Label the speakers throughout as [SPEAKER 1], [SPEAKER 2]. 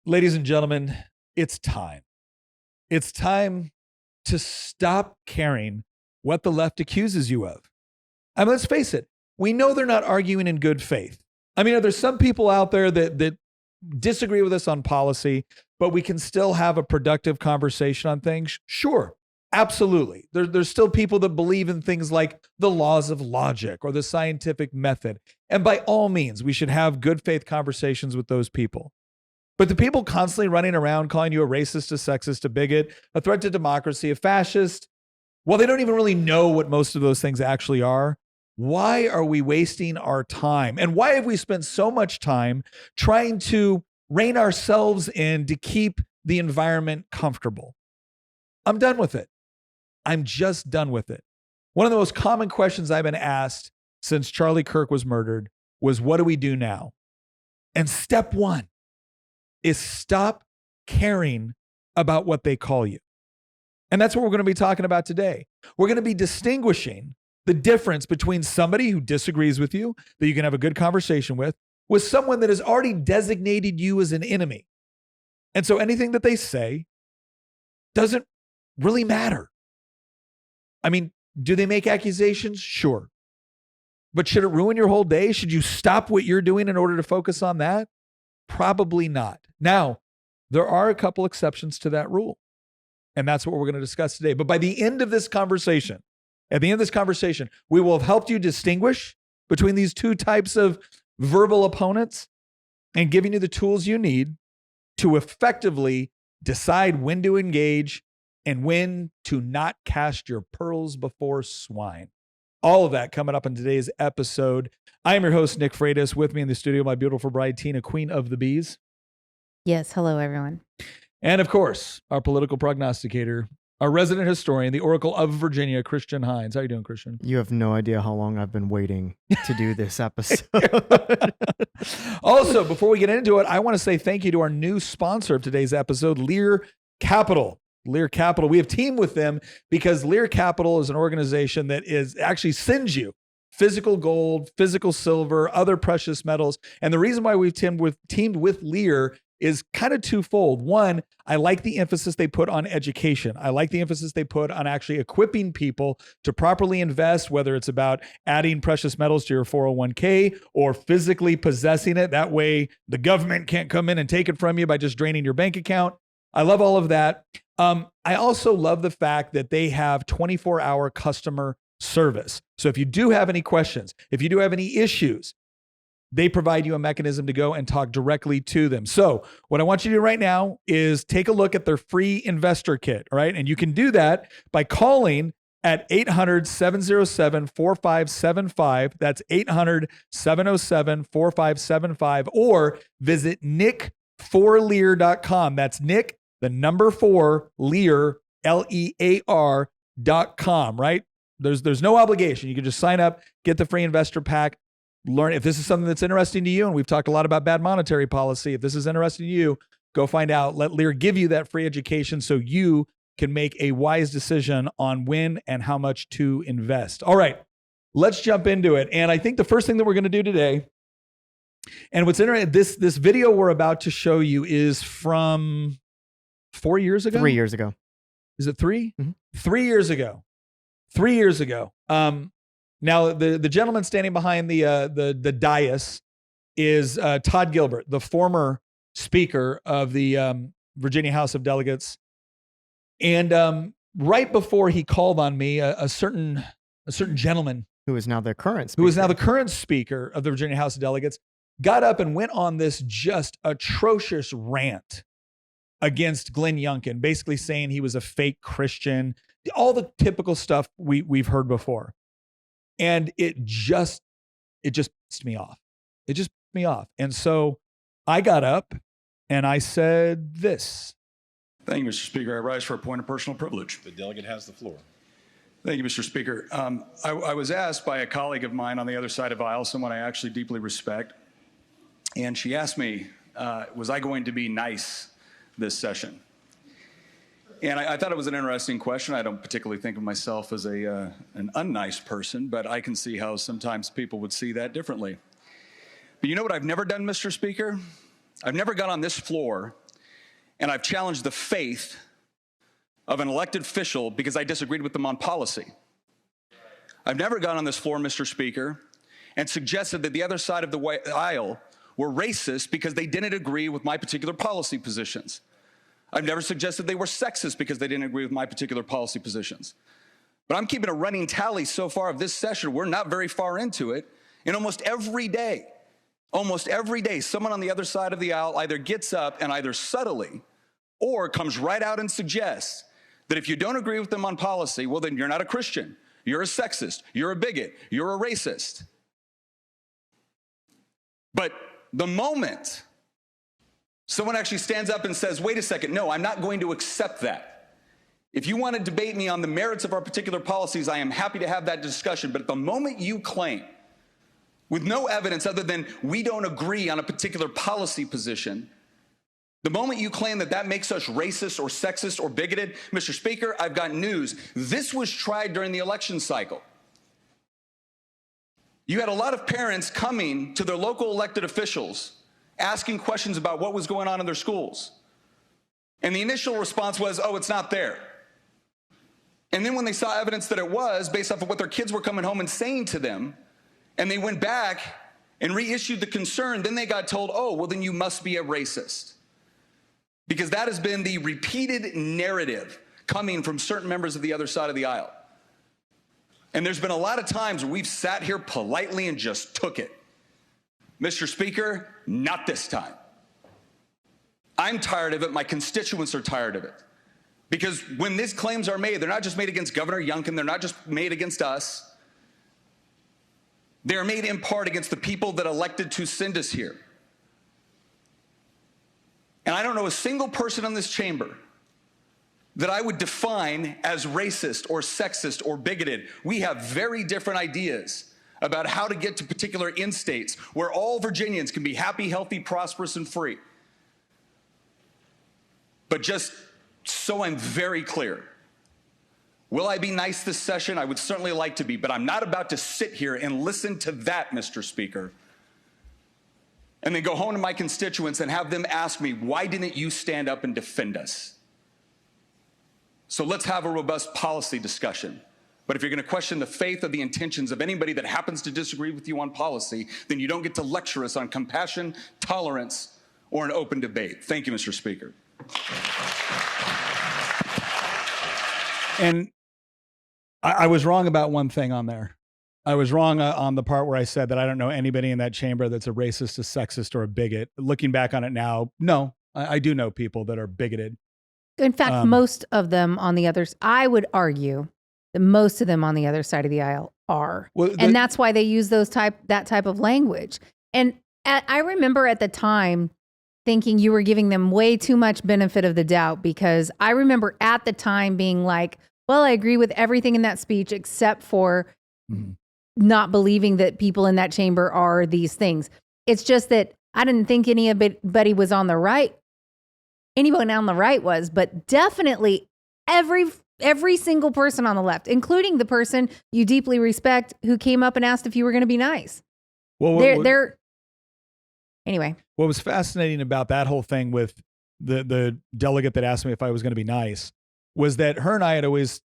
[SPEAKER 1] Ladies and gentlemen, it's time. It's time to stop caring what the left accuses you of. I mean, let's face it. We know they're not arguing in good faith. I mean, there's some people out there that disagree with us on policy, but we can still have a productive conversation on things. Sure, absolutely. There's still people that believe in things like the laws of logic or the scientific method. And by all means, we should have good faith conversations with those people. But the people constantly running around calling you a racist, a sexist, a bigot, a threat to democracy, a fascist, well, they don't even really know what most of those things actually are. Why are we wasting our time? And why have we spent so much time trying to rein ourselves in to keep the environment comfortable? I'm done with it. I'm just done with it. One of the most common questions I've been asked since Charlie Kirk was murdered was, what do we do now? And step one is stop caring about what they call you. And that's what we're going to be talking about today. We're going to be distinguishing the difference between somebody who disagrees with you, that you can have a good conversation with someone that has already designated you as an enemy. And so anything that they say doesn't really matter. I mean, do they make accusations? Sure. But should it ruin your whole day? Should you stop what you're doing in order to focus on that? Probably not. Now, there are a couple exceptions to that rule. And that's what we're going to discuss today. But by the end of this conversation, we will have helped you distinguish between these two types of verbal opponents and giving you the tools you need to effectively decide when to engage and when to not cast your pearls before swine. All of that coming up in today's episode. I am your host, Nick Freitas. With me in the studio, my beautiful bride, Tina, Queen of the Bees.
[SPEAKER 2] Yes. Hello, everyone.
[SPEAKER 1] And of course, our political prognosticator, our resident historian, the Oracle of Virginia, Christian Hines. How you doing, Christian?
[SPEAKER 3] You have no idea how long I've been waiting to do this episode.
[SPEAKER 1] Also, before we get into it, I want to say thank you to our new sponsor of today's episode, Lear Capital. Lear Capital. We have teamed with them because Lear Capital is an organization that actually sends you physical gold, physical silver, other precious metals. And the reason why we've teamed with Lear is kind of twofold. One, I like the emphasis they put on education. I like the emphasis they put on actually equipping people to properly invest, whether it's about adding precious metals to your 401k or physically possessing it. That way the government can't come in and take it from you by just draining your bank account. I love all of that. I also love the fact that they have 24-hour customer service. So if you do have any questions, if you do have any issues, they provide you a mechanism to go and talk directly to them. So what I want you to do right now is take a look at their free investor kit, all right? And you can do that by calling at 800-707-4575. That's 800-707-4575, or visit nick4lear.com. That's Nick, the number 4, Lear, Lear.com, right? There's no obligation. You can just sign up, get the free investor pack, learn. If this is something that's interesting to you, and we've talked a lot about bad monetary policy, if this is interesting to you, go find out. Let Lear give you that free education so you can make a wise decision on when and how much to invest. All right, let's jump into it. And I think the first thing that we're going to do today, and what's interesting, this video we're about to show you is from 4 years ago?
[SPEAKER 3] 3 years ago.
[SPEAKER 1] Is it 3?
[SPEAKER 3] Mm-hmm.
[SPEAKER 1] 3 years ago. 3 years ago. Now the gentleman standing behind the dais is Todd Gilbert, the former Speaker of the Virginia House of Delegates. And right before he called on me, a certain gentleman
[SPEAKER 3] Who is now the current Speaker.
[SPEAKER 1] who is now the current Speaker of the Virginia House of Delegates, got up and went on this just atrocious rant against Glenn Youngkin, basically saying he was a fake Christian, all the typical stuff we've heard before. And it just pissed me off. It just pissed me off. And so I got up and I said this.
[SPEAKER 4] Thank you, Mr. Speaker. I rise for a point of personal privilege.
[SPEAKER 5] The delegate has the floor.
[SPEAKER 4] Thank you, Mr. Speaker. I was asked by a colleague of mine on the other side of the aisle, someone I actually deeply respect, and she asked me, was I going to be nice this session? And I thought it was an interesting question. I don't particularly think of myself as an unnice person, but I can see how sometimes people would see that differently. But you know what I've never done, Mr. Speaker? I've never got on this floor and I've challenged the faith of an elected official because I disagreed with them on policy. I've never gone on this floor, Mr. Speaker, and suggested that the other side of the aisle were racist because they didn't agree with my particular policy positions. I've never suggested they were sexist because they didn't agree with my particular policy positions. But I'm keeping a running tally so far of this session. We're not very far into it. And almost every day, someone on the other side of the aisle either gets up and either subtly or comes right out and suggests that if you don't agree with them on policy, well, then you're not a Christian. You're a sexist. You're a bigot. You're a racist. But the moment someone actually stands up and says, wait a second, no, I'm not going to accept that. If you want to debate me on the merits of our particular policies, I am happy to have that discussion. But at the moment you claim, with no evidence other than we don't agree on a particular policy position, the moment you claim that that makes us racist or sexist or bigoted, Mr. Speaker, I've got news. This was tried during the election cycle. You had a lot of parents coming to their local elected officials asking questions about what was going on in their schools. And the initial response was, oh, it's not there. And then when they saw evidence that it was, based off of what their kids were coming home and saying to them, and they went back and reissued the concern, then they got told, oh, well, then you must be a racist. Because that has been the repeated narrative coming from certain members of the other side of the aisle. And there's been a lot of times where we've sat here politely and just took it. Mr. Speaker, not this time. I'm tired of it. My constituents are tired of it. Because when these claims are made, they're not just made against Governor Youngkin, they're not just made against us. They're made in part against the people that elected to send us here. And I don't know a single person in this chamber that I would define as racist or sexist or bigoted. We have very different ideas about how to get to particular end states where all Virginians can be happy, healthy, prosperous, and free. But just so I'm very clear, will I be nice this session? I would certainly like to be, but I'm not about to sit here and listen to that, Mr. Speaker, and then go home to my constituents and have them ask me, why didn't you stand up and defend us? So let's have a robust policy discussion. But if you're going to question the faith or the intentions of anybody that happens to disagree with you on policy, then you don't get to lecture us on compassion, tolerance, or an open debate. Thank you, Mr. Speaker.
[SPEAKER 1] And I was wrong about one thing on there. I was wrong on the part where I said that I don't know anybody in that chamber that's a racist, a sexist, or a bigot. Looking back on it now, no, I do know people that are bigoted.
[SPEAKER 2] In fact, most of them on the others, I would argue that most of them on the other side of the aisle are.
[SPEAKER 1] Well,
[SPEAKER 2] and that's why they use that type of language. And I remember at the time thinking you were giving them way too much benefit of the doubt, because I remember at the time being like, well, I agree with everything in that speech except for not believing that people in that chamber are these things. It's just that I didn't think anybody was on the right. Anyone on the right was, but definitely every single person on the left, including the person you deeply respect who came up and asked if you were going to be nice.
[SPEAKER 1] Well,
[SPEAKER 2] anyway.
[SPEAKER 1] What was fascinating about that whole thing with the delegate that asked me if I was going to be nice was that her and I had always,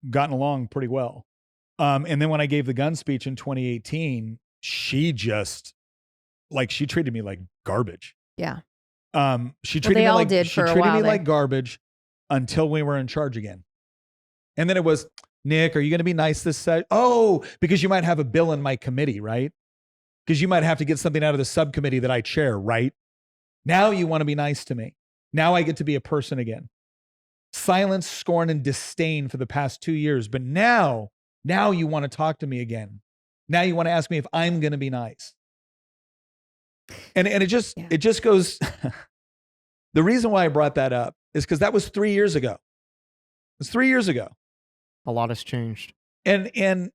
[SPEAKER 1] gotten along pretty well. And then when I gave the gun speech in 2018, she treated me like garbage.
[SPEAKER 2] Yeah.
[SPEAKER 1] She treated me
[SPEAKER 2] there.
[SPEAKER 1] like garbage until we were in charge again. And then it was, Nick, are you going to be nice this session? Oh, because you might have a bill in my committee, right? Because you might have to get something out of the subcommittee that I chair, right? Now you want to be nice to me. Now I get to be a person again. Silence, scorn, and disdain for the past 2 years. But now you want to talk to me again. Now you want to ask me if I'm going to be nice. And it just goes, the reason why I brought that up is because that was 3 years ago. It was 3 years ago.
[SPEAKER 3] A lot has changed.
[SPEAKER 1] And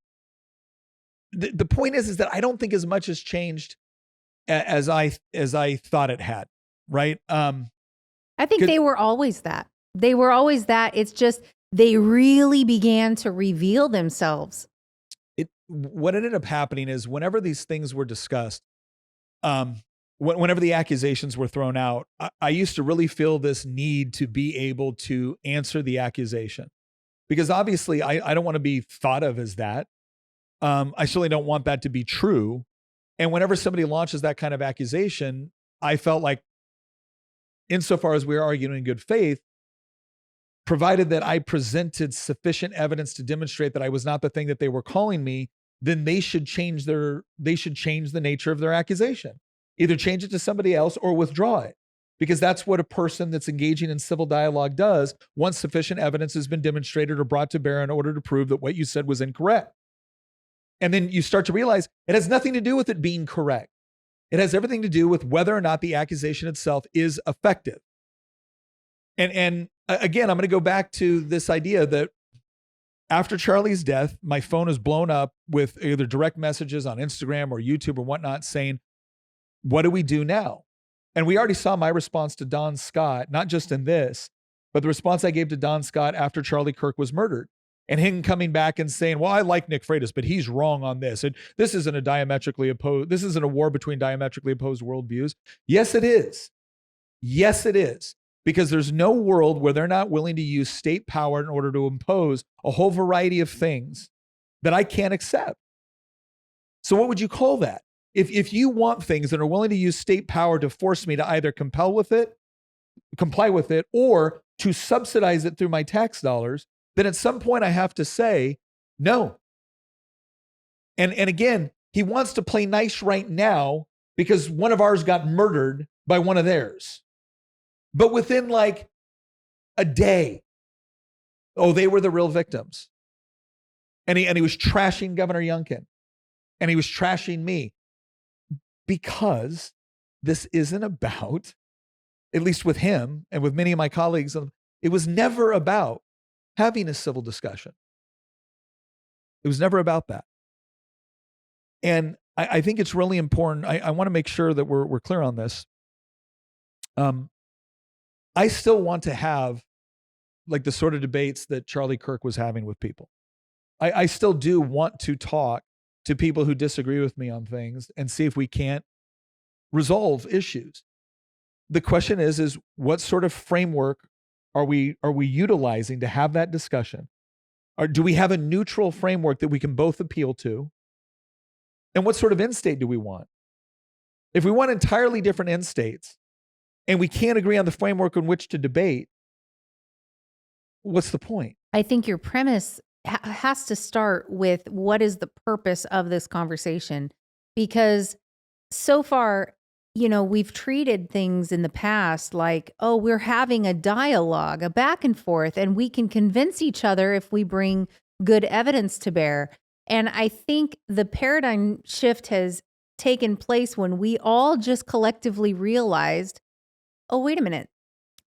[SPEAKER 1] the point is that I don't think as much has changed as I thought it had. Right.
[SPEAKER 2] I think they were always that. They were always that. It's just they really began to reveal themselves.
[SPEAKER 1] What ended up happening is whenever these things were discussed, whenever the accusations were thrown out, I used to really feel this need to be able to answer the accusation, because obviously I don't want to be thought of as that. I certainly don't want that to be true. And whenever somebody launches that kind of accusation, I felt like, insofar as we are arguing in good faith, provided that I presented sufficient evidence to demonstrate that I was not the thing that they were calling me, then they should change the nature of their accusation. Either change it to somebody else or withdraw it. Because that's what a person that's engaging in civil dialogue does once sufficient evidence has been demonstrated or brought to bear in order to prove that what you said was incorrect. And then you start to realize it has nothing to do with it being correct. It has everything to do with whether or not the accusation itself is effective. And again, I'm going to go back to this idea that after Charlie's death, my phone is blown up with either direct messages on Instagram or YouTube or whatnot saying, what do we do now? And we already saw my response to Don Scott, not just in this, but the response I gave to Don Scott after Charlie Kirk was murdered. And him coming back and saying, well, I like Nick Freitas, but he's wrong on this. And this isn't a war between diametrically opposed worldviews. Yes, it is. Yes, it is. Because there's no world where they're not willing to use state power in order to impose a whole variety of things that I can't accept. So what would you call that? If you want things that are willing to use state power to force me to either comply with it, or to subsidize it through my tax dollars, then at some point I have to say no. And again, he wants to play nice right now because one of ours got murdered by one of theirs. But within like a day, they were the real victims. And he was trashing Governor Youngkin. And he was trashing me. Because this isn't about, at least with him and with many of my colleagues, it was never about having a civil discussion. It was never about that. And I think it's really important. I want to make sure that we're clear on this. I still want to have like the sort of debates that Charlie Kirk was having with people. I still do want to talk to people who disagree with me on things and see if we can't resolve issues. The question is what sort of framework are we utilizing to have that discussion? Or do we have a neutral framework that we can both appeal to? And what sort of end state do we want? If we want entirely different end states and we can't agree on the framework in which to debate, what's the point?
[SPEAKER 2] I think your premise has to start with what is the purpose of this conversation? Because so far, we've treated things in the past like, we're having a dialogue, a back and forth, and we can convince each other if we bring good evidence to bear. And I think the paradigm shift has taken place when we all just collectively realized, wait a minute,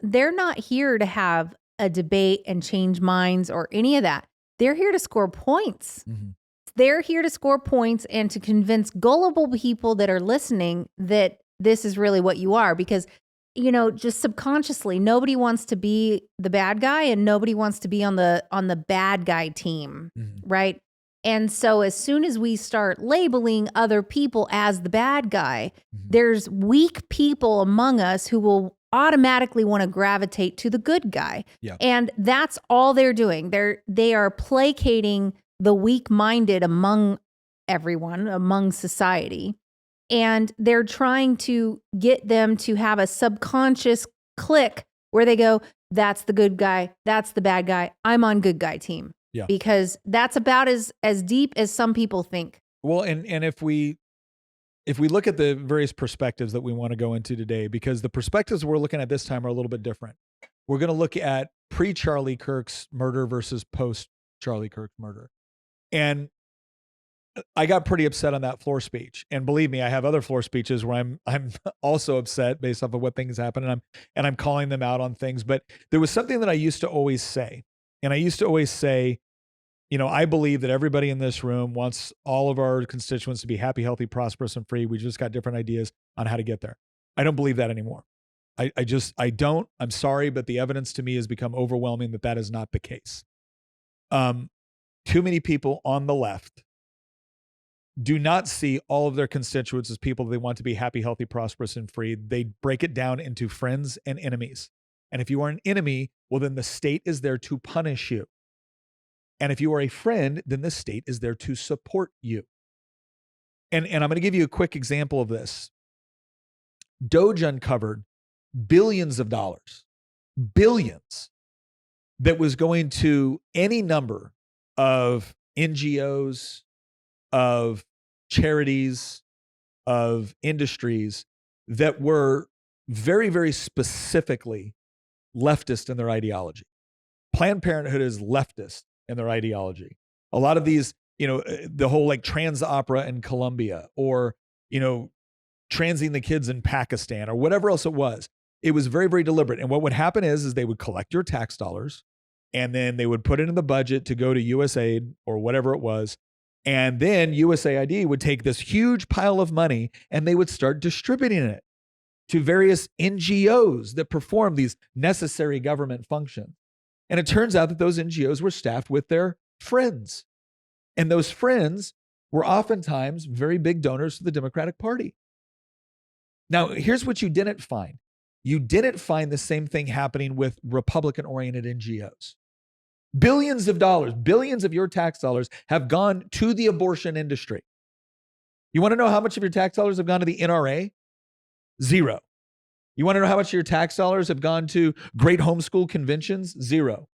[SPEAKER 2] they're not here to have a debate and change minds or any of that. They're here to score points. Mm-hmm. They're here to score points and to convince gullible people that are listening that this is really what you are. Because, just subconsciously, nobody wants to be the bad guy and nobody wants to be on the bad guy team, mm-hmm. right? And so as soon as we start labeling other people as the bad guy, mm-hmm. there's weak people among us who will automatically want to gravitate to the good guy. Yeah. And that's all they're doing. They are placating the weak-minded among everyone, among society. And they're trying to get them to have a subconscious click where they go, that's the good guy, that's the bad guy, I'm on good guy team. Yeah. Because that's about as deep as some people think.
[SPEAKER 1] Well, and if we look at the various perspectives that we want to go into today, because the perspectives we're looking at this time are a little bit different. We're going to look at pre-Charlie Kirk's murder versus post-Charlie Kirk's murder. And I got pretty upset on that floor speech. And believe me, I have other floor speeches where I'm also upset based off of what things happen, and I'm calling them out on things. But there was something that I used to always say. And I used to always say, I believe that everybody in this room wants all of our constituents to be happy, healthy, prosperous, and free. We just got different ideas on how to get there. I don't believe that anymore. I don't. I'm sorry, but the evidence to me has become overwhelming that is not the case. Too many people on the left do not see all of their constituents as people they want to be happy, healthy, prosperous, and free. They break it down into friends and enemies. And if you are an enemy, well, then the state is there to punish you. And if you are a friend, then the state is there to support you. And I'm going to give you a quick example of this. Doge uncovered billions of dollars, billions, that was going to any number of NGOs, of charities, of industries that were very, very specifically leftist in their ideology. Planned Parenthood is leftist in their ideology. A lot of these, the whole like trans opera in Colombia, or, transing the kids in Pakistan, or whatever else it was very, very deliberate. And what would happen is they would collect your tax dollars, and then they would put it in the budget to go to USAID or whatever it was. And then USAID would take this huge pile of money and they would start distributing it to various NGOs that perform these necessary government functions. And it turns out that those NGOs were staffed with their friends. And those friends were oftentimes very big donors to the Democratic Party. Now, here's what you didn't find. You didn't find the same thing happening with Republican-oriented NGOs. Billions of dollars, billions of your tax dollars have gone to the abortion industry. You want to know how much of your tax dollars have gone to the NRA? Zero. You want to know how much of your tax dollars have gone to Great Homeschool Conventions? Zero.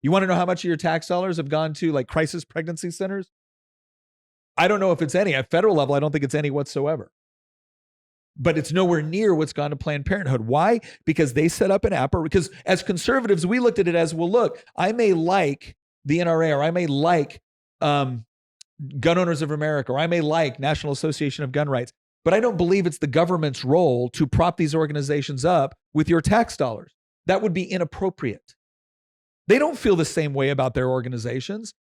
[SPEAKER 1] You want to know how much of your tax dollars have gone to like crisis pregnancy centers? I don't know if it's any. At federal level, I don't think it's any whatsoever. But it's nowhere near what's gone to Planned Parenthood. Why? Because they set up an app, or because as conservatives, we looked at it as, well, look, I may like the NRA, or I may like Gun Owners of America, or I may like National Association of Gun Rights, but I don't believe it's the government's role to prop these organizations up with your tax dollars. That would be inappropriate. They don't feel the same way about their organizations.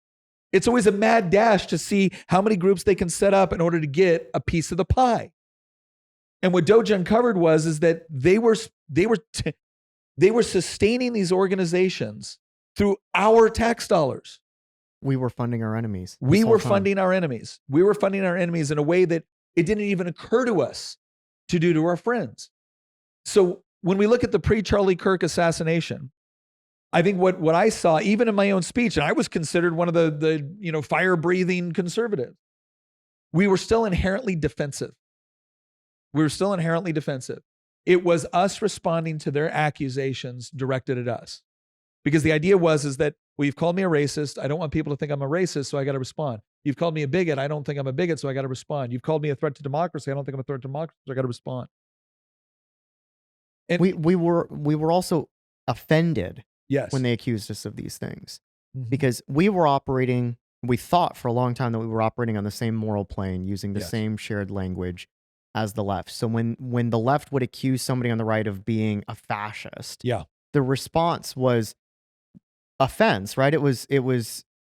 [SPEAKER 1] It's always a mad dash to see how many groups they can set up in order to get a piece of the pie. And what Doge uncovered is that they were sustaining these organizations through our tax dollars.
[SPEAKER 3] We were funding our enemies.
[SPEAKER 1] We were funding our enemies. We were funding our enemies in a way that it didn't even occur to us to do to our friends. So when we look at the pre-Charlie Kirk assassination, I think what I saw, even in my own speech, and I was considered one of the fire-breathing conservatives, we were still inherently defensive. We were still inherently defensive. It was us responding to their accusations directed at us. Because the idea is that, well, you've called me a racist. I don't want people to think I'm a racist, so I got to respond. You've called me a bigot. I don't think I'm a bigot, so I got to respond. You've called me a threat to democracy. I don't think I'm a threat to democracy, so I got to respond. And
[SPEAKER 3] we were also offended
[SPEAKER 1] yes,
[SPEAKER 3] when they accused us of these things,
[SPEAKER 1] mm-hmm.
[SPEAKER 3] because we thought for a long time that we were operating on the same moral plane, using the
[SPEAKER 1] yes.
[SPEAKER 3] same shared language as the left. So when the left would accuse somebody on the right of being a fascist,
[SPEAKER 1] yeah,
[SPEAKER 3] the response was offense, right? It was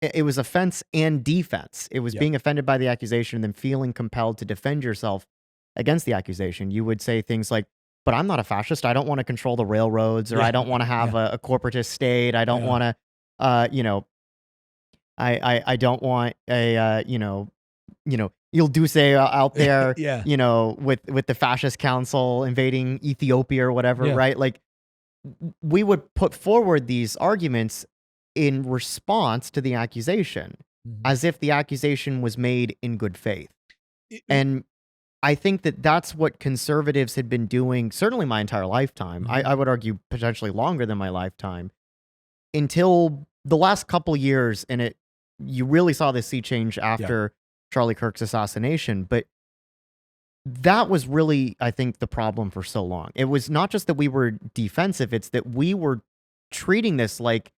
[SPEAKER 3] offense and defense. It was being offended by the accusation and then feeling compelled to defend yourself against the accusation. You would say things like, but I'm not a fascist. I don't want to control the railroads, or I don't want to have a corporatist state. I don't want to, I don't want a, you'll do say out there, with the fascist council invading Ethiopia or whatever, right? Like, we would put forward these arguments in response to the accusation,
[SPEAKER 1] mm-hmm.
[SPEAKER 3] as if the accusation was made in good faith. And I think that that's what conservatives had been doing, certainly my entire lifetime.
[SPEAKER 1] Mm-hmm.
[SPEAKER 3] I would argue potentially longer than my lifetime, until the last couple years. And you really saw this sea change after Charlie Kirk's assassination. But that was really, I think, the problem for so long. It was not just that we were defensive, it's that we were treating this like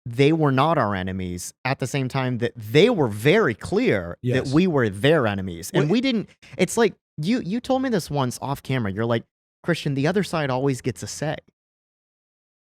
[SPEAKER 3] they were not our enemies, at the same time that they were very clear that we were their enemies. And we didn't, it's like, you told me this once off camera. You're like, Christian, the other side always gets a say.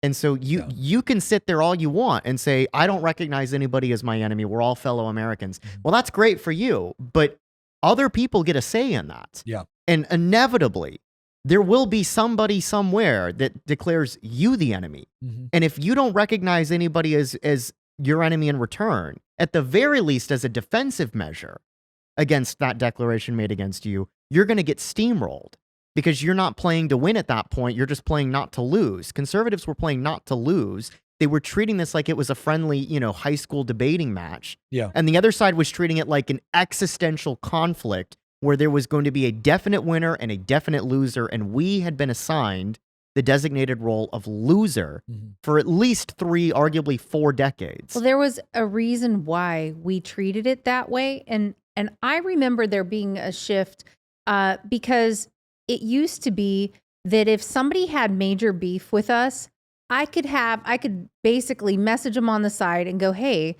[SPEAKER 3] And so you can sit there all you want and say, I don't recognize anybody as my enemy. We're all fellow Americans. Mm-hmm. Well, that's great for you, but other people get a say in that.
[SPEAKER 1] Yeah.
[SPEAKER 3] And inevitably, there will be somebody somewhere that declares you the enemy. Mm-hmm. And if you don't recognize anybody as your enemy in return, at the very least as a defensive measure, against that declaration made against you, you're going to get steamrolled because you're not playing to win at that point. You're just playing not to lose. Conservatives were playing not to lose. They were treating this like it was a friendly, high school debating match.
[SPEAKER 1] Yeah.
[SPEAKER 3] And the other side was treating it like an existential conflict where there was going to be a definite winner and a definite loser. And we had been assigned the designated role of loser for at least 3, arguably 4 decades.
[SPEAKER 2] Well, there was a reason why we treated it that way. And I remember there being a shift because it used to be that if somebody had major beef with us, I could basically message them on the side and go, hey,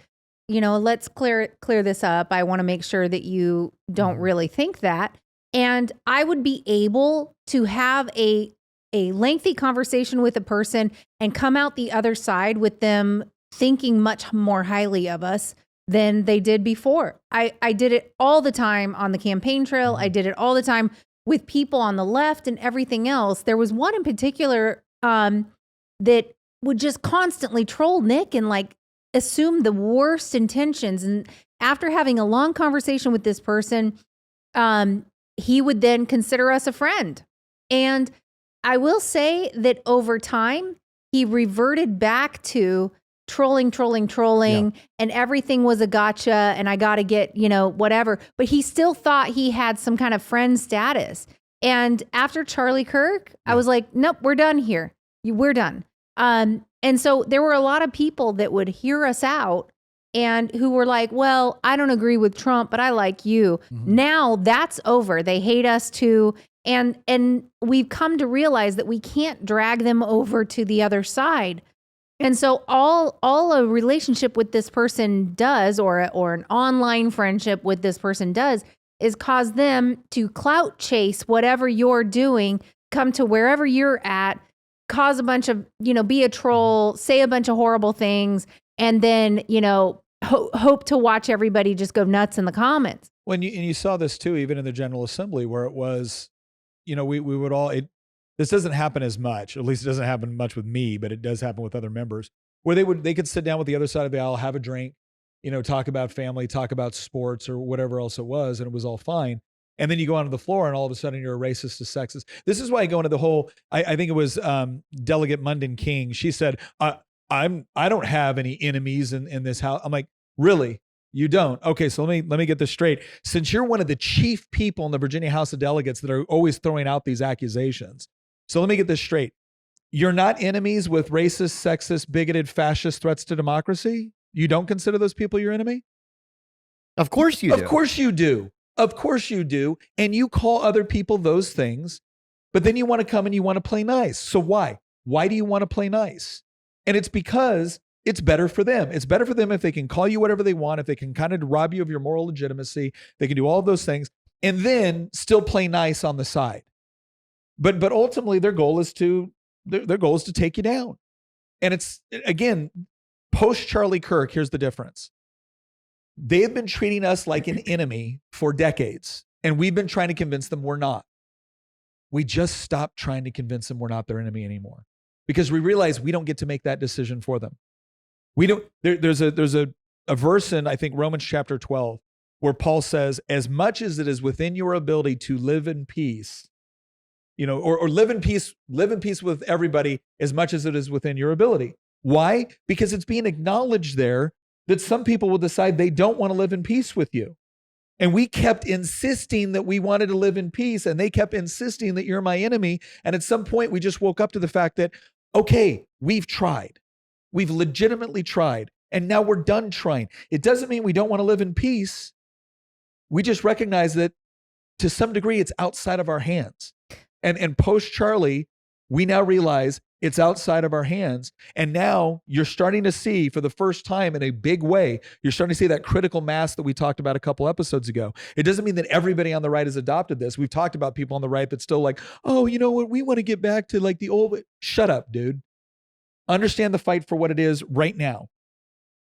[SPEAKER 2] let's clear this up. I want to make sure that you don't really think that. And I would be able to have a lengthy conversation with a person and come out the other side with them thinking much more highly of us than they did before. I did it all the time on the campaign trail. I did it all the time with people on the left and everything else. There was one in particular that would just constantly troll Nick and assume the worst intentions. And after having a long conversation with this person, he would then consider us a friend. And I will say that over time, he reverted back to trolling, and everything was a gotcha, and I got to get, whatever. But he still thought he had some kind of friend status. And after Charlie Kirk, I was like, nope, we're done here. We're done. And so there were a lot of people that would hear us out and who were like, well, I don't agree with Trump, but I like you. Now that's over. They hate us too. And we've come to realize that we can't drag them over to the other side. And so all a relationship with this person does, or an online friendship with this person does, is cause them to clout chase whatever you're doing, come to wherever you're at, cause a bunch of, be a troll, say a bunch of horrible things, and then, hope to watch everybody just go nuts in the comments.
[SPEAKER 1] And you saw this too, even in the General Assembly, where it was, we would all, this doesn't happen as much, at least it doesn't happen much with me, but it does happen with other members, where they could sit down with the other side of the aisle, have a drink, talk about family, talk about sports or whatever else it was, and it was all fine. And then you go onto the floor and all of a sudden you're a racist, a sexist. This is why I go into the whole, I think it was Delegate Munden King. She said, I don't have any enemies in this house. I'm like, really? You don't? Okay, so let me get this straight. Since you're one of the chief people in the Virginia House of Delegates that are always throwing out these accusations. So let me get this straight. You're not enemies with racist, sexist, bigoted, fascist threats to democracy? You don't consider those people your enemy?
[SPEAKER 3] Of course you do.
[SPEAKER 1] Of course you do. Of course you do. And you call other people those things, but then you want to come and you want to play nice. So why? Why do you want to play nice? And it's because it's better for them. It's better for them if they can call you whatever they want, if they can kind of rob you of your moral legitimacy, they can do all of those things, and then still play nice on the side. But ultimately their goal is to take you down. And it's, again, post Charlie Kirk, here's the difference. They have been treating us like an enemy for decades, and we've been trying to convince them we're not. We just stopped trying to convince them we're not their enemy anymore because we realize we don't get to make that decision for them. We don't. There's a verse in, I think, Romans chapter 12 where Paul says, as much as it is within your ability to live in peace, or live in peace with everybody as much as it is within your ability. Why? Because it's being acknowledged there that some people will decide they don't want to live in peace with you. And we kept insisting that we wanted to live in peace, and they kept insisting that you're my enemy. And at some point, we just woke up to the fact that, okay, we've tried. We've legitimately tried, and now we're done trying. It doesn't mean we don't want to live in peace. We just recognize that to some degree, it's outside of our hands. And post Charlie, we now realize it's outside of our hands. And now you're starting to see, for the first time in a big way, you're starting to see that critical mass that we talked about a couple episodes ago. It doesn't mean that everybody on the right has adopted this. We've talked about people on the right that's still like, oh, you know what? We want to get back to like the old. Shut up, dude. Understand the fight for what it is right now.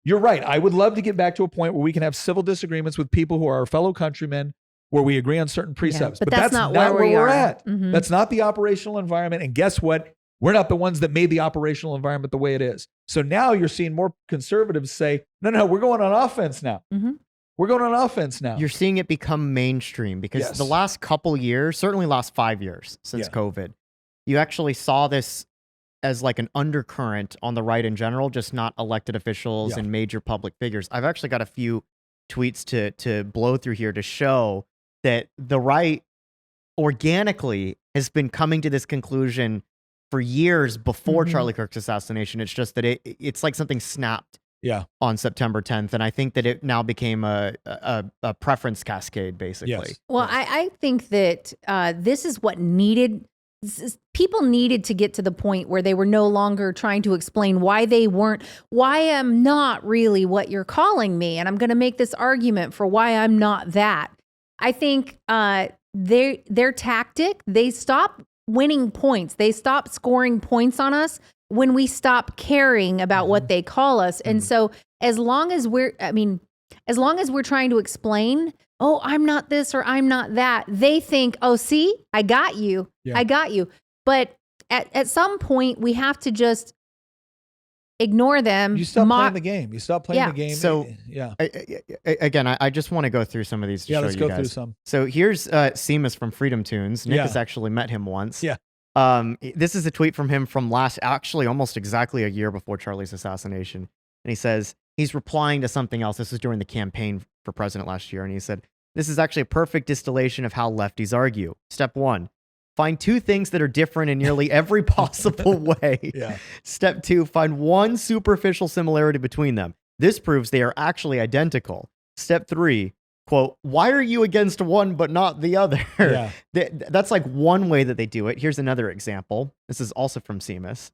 [SPEAKER 1] You're right. I would love to get back to a point where we can have civil disagreements with people who are our fellow countrymen, where we agree on certain precepts.
[SPEAKER 2] Yeah, but that's not where
[SPEAKER 1] we're at.
[SPEAKER 2] Mm-hmm.
[SPEAKER 1] That's not the operational environment. And guess what? We're not the ones that made the operational environment the way it is. So now you're seeing more conservatives say, no, we're going on offense now.
[SPEAKER 2] Mm-hmm.
[SPEAKER 1] We're going on offense now.
[SPEAKER 3] You're seeing it become mainstream because
[SPEAKER 1] Yes.
[SPEAKER 3] the last couple years, certainly last 5 years since COVID, you actually saw this as like an undercurrent on the right in general, just not elected officials and major public figures. I've actually got a few tweets to blow through here to show that the right organically has been coming to this conclusion for years before Charlie Kirk's assassination. It's just that it's like something snapped on September 10th. And I think that it now became a preference cascade, basically.
[SPEAKER 1] Yes.
[SPEAKER 2] Well, I think that this is what needed. People needed to get to the point where they were no longer trying to explain why I'm not really what you're calling me. And I'm going to make this argument for why I'm not that. I think their tactic, they stop winning points. They stop scoring points on us when we stop caring about what they call us. And so as long as we're trying to explain, oh, I'm not this or I'm not that, they think, oh, see, I got you.
[SPEAKER 1] Yeah.
[SPEAKER 2] I got you. But at some point we have to just ignore them.
[SPEAKER 1] You stop playing the game. You stop playing the game.
[SPEAKER 3] So, again, I just want to go through some of these to show you guys.
[SPEAKER 1] Let's go through some.
[SPEAKER 3] So here's Seamus from Freedom Tunes. Nick has actually met him once.
[SPEAKER 1] Yeah.
[SPEAKER 3] This is a tweet from him from actually almost exactly a year before Charlie's assassination. And he says, he's replying to something else. This was during the campaign for president last year. And he said, this is actually a perfect distillation of how lefties argue. Step 1, find 2 things that are different in nearly every possible way. Step 2, find one superficial similarity between them. This proves they are actually identical. Step 3, quote, why are you against one but not the other? That's like one way that they do it. Here's another example. This is also from Seamus.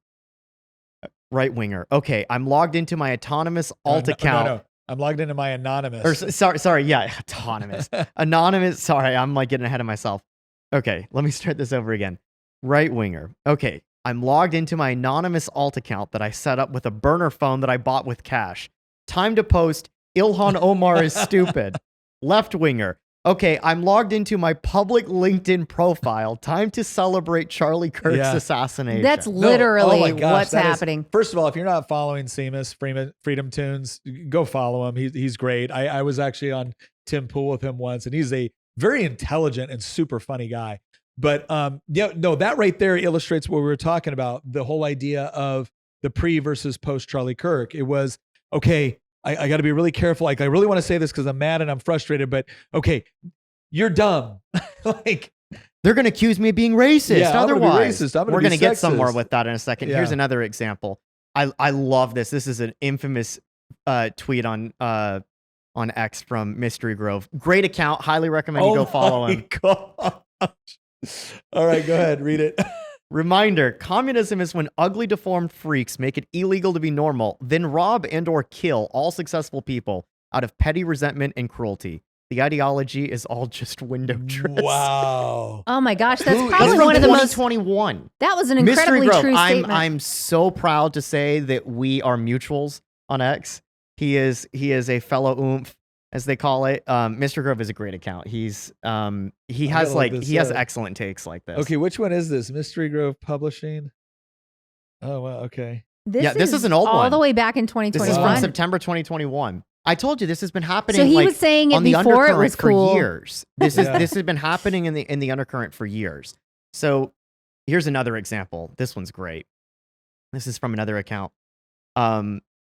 [SPEAKER 3] Right winger. Okay, I'm logged into my autonomous alt account.
[SPEAKER 1] No. I'm logged into my anonymous.
[SPEAKER 3] Or sorry, yeah, autonomous. Anonymous. Sorry, I'm like getting ahead of myself. Okay, let me start this over again. Right winger. Okay, I'm logged into my anonymous alt account that I set up with a burner phone that I bought with cash. Time to post, Ilhan Omar is stupid. Left winger. Okay, I'm logged into my public LinkedIn profile. Time to celebrate Charlie Kirk's assassination.
[SPEAKER 2] That's literally what's
[SPEAKER 1] that
[SPEAKER 2] happening.
[SPEAKER 1] First of all, if you're not following Seamus Freedom Tunes, go follow him. He's great. I was actually on Tim Pool with him once, and he's a very intelligent and super funny guy. But that right there illustrates what we were talking about, the whole idea of the pre versus post Charlie Kirk. It was, okay, I got to be really careful. Like, I really want to say this because I'm mad and I'm frustrated, but okay, you're dumb. Like,
[SPEAKER 3] they're going to accuse me of being racist.
[SPEAKER 1] Yeah,
[SPEAKER 3] otherwise,
[SPEAKER 1] we're
[SPEAKER 3] going to get somewhere with that in a second.
[SPEAKER 1] Yeah.
[SPEAKER 3] Here's another example. I love this. This is an infamous tweet on X from Mystery Grove. Great account. Highly recommend you go follow him.
[SPEAKER 1] Gosh. All right, go ahead. Read it.
[SPEAKER 3] Reminder, communism is when ugly, deformed freaks make it illegal to be normal, then rob and or kill all successful people out of petty resentment and cruelty. The ideology is all just window dressing.
[SPEAKER 1] Wow.
[SPEAKER 2] Oh my gosh, that's
[SPEAKER 3] That's
[SPEAKER 2] probably
[SPEAKER 3] from
[SPEAKER 2] one of the most.
[SPEAKER 3] 2021.
[SPEAKER 2] That was an incredibly
[SPEAKER 3] Mystery Grove,
[SPEAKER 2] true statement.
[SPEAKER 3] I'm so proud to say that we are mutuals on X. He is a fellow oomph, as they call it. Mr. Grove is a great account. He has excellent takes like this.
[SPEAKER 1] Okay, which one is this? Mystery Grove Publishing? Oh, wow, okay.
[SPEAKER 3] This is an old one.
[SPEAKER 2] All the way back in 2021.
[SPEAKER 3] This is from September 2021. I told you this has been happening.
[SPEAKER 2] So he was saying it
[SPEAKER 3] on the
[SPEAKER 2] before it
[SPEAKER 3] undercurrent
[SPEAKER 2] was cool.
[SPEAKER 3] for years. This has been happening in the undercurrent for years. So here's another example. This one's great. This is from another account.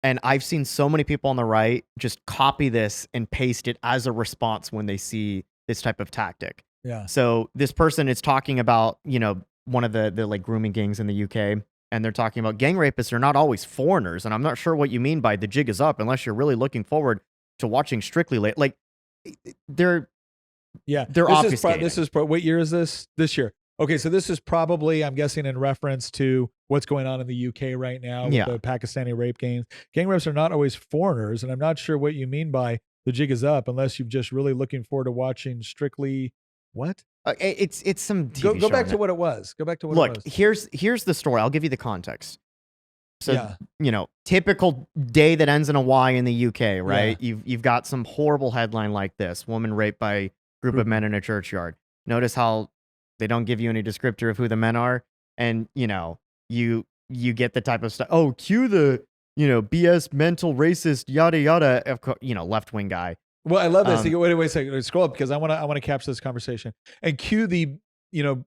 [SPEAKER 3] And I've seen so many people on the right just copy this and paste it as a response when they see this type of tactic.
[SPEAKER 1] Yeah.
[SPEAKER 3] So this person is talking about, one of the like grooming gangs in the UK, and they're talking about gang rapists are not always foreigners. And I'm not sure what you mean by the jig is up unless you're really looking forward to watching Strictly late. Like they're obfuscating.
[SPEAKER 1] What year is this? This year. Okay, so this is probably, I'm guessing, in reference to what's going on in the UK right now with the Pakistani rape gangs. Gang rapes are not always foreigners, and I'm not sure what you mean by the jig is up unless you're just really looking forward to watching Strictly. What?
[SPEAKER 3] It's some TV
[SPEAKER 1] go
[SPEAKER 3] show
[SPEAKER 1] back to what it was. Go back to what it was.
[SPEAKER 3] Look, here's the story. I'll give you the context. So, typical day that ends in a Y in the UK, right?
[SPEAKER 1] Yeah.
[SPEAKER 3] You've got some horrible headline like this: woman raped by group of men in a churchyard. Notice how they don't give you any descriptor of who the men are, and you get the type of stuff. Oh, cue the BS mental racist yada yada. Of course, left wing guy.
[SPEAKER 1] Well, I love this. Wait a second. Scroll up because I want to capture this conversation and cue the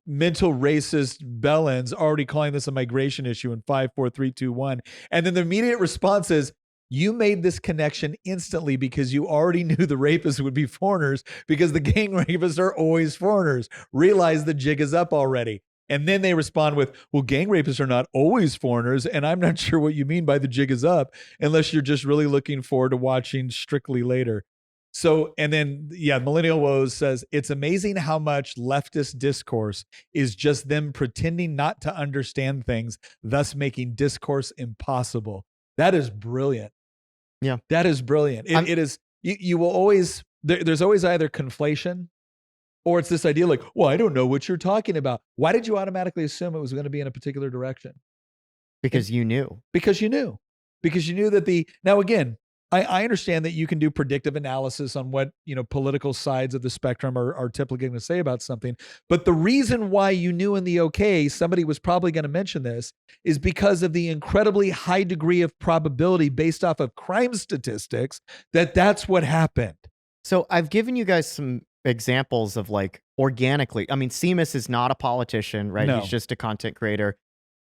[SPEAKER 1] mental racist bellends already calling this a migration issue in 5, 4, 3, 2, 1, and then the immediate response is, you made this connection instantly because you already knew the rapists would be foreigners because the gang rapists are always foreigners. Realize the jig is up already. And then they respond with, well, gang rapists are not always foreigners. And I'm not sure what you mean by the jig is up unless you're just really looking forward to watching Strictly later. So, and then, Millennial Woes says, it's amazing how much leftist discourse is just them pretending not to understand things, thus making discourse impossible. That is brilliant.
[SPEAKER 3] Yeah.
[SPEAKER 1] That is brilliant. It is, you will always, there's always either conflation or it's this idea like, well, I don't know what you're talking about. Why did you automatically assume it was going to be in a particular direction?
[SPEAKER 3] Because you knew.
[SPEAKER 1] Because you knew that now again, I understand that you can do predictive analysis on what, political sides of the spectrum are typically going to say about something. But the reason why you knew in the okay, somebody was probably going to mention this, is because of the incredibly high degree of probability based off of crime statistics that's what happened.
[SPEAKER 3] So I've given you guys some examples of like organically. I mean, Seamus is not a politician, right?
[SPEAKER 1] No.
[SPEAKER 3] He's just a content creator.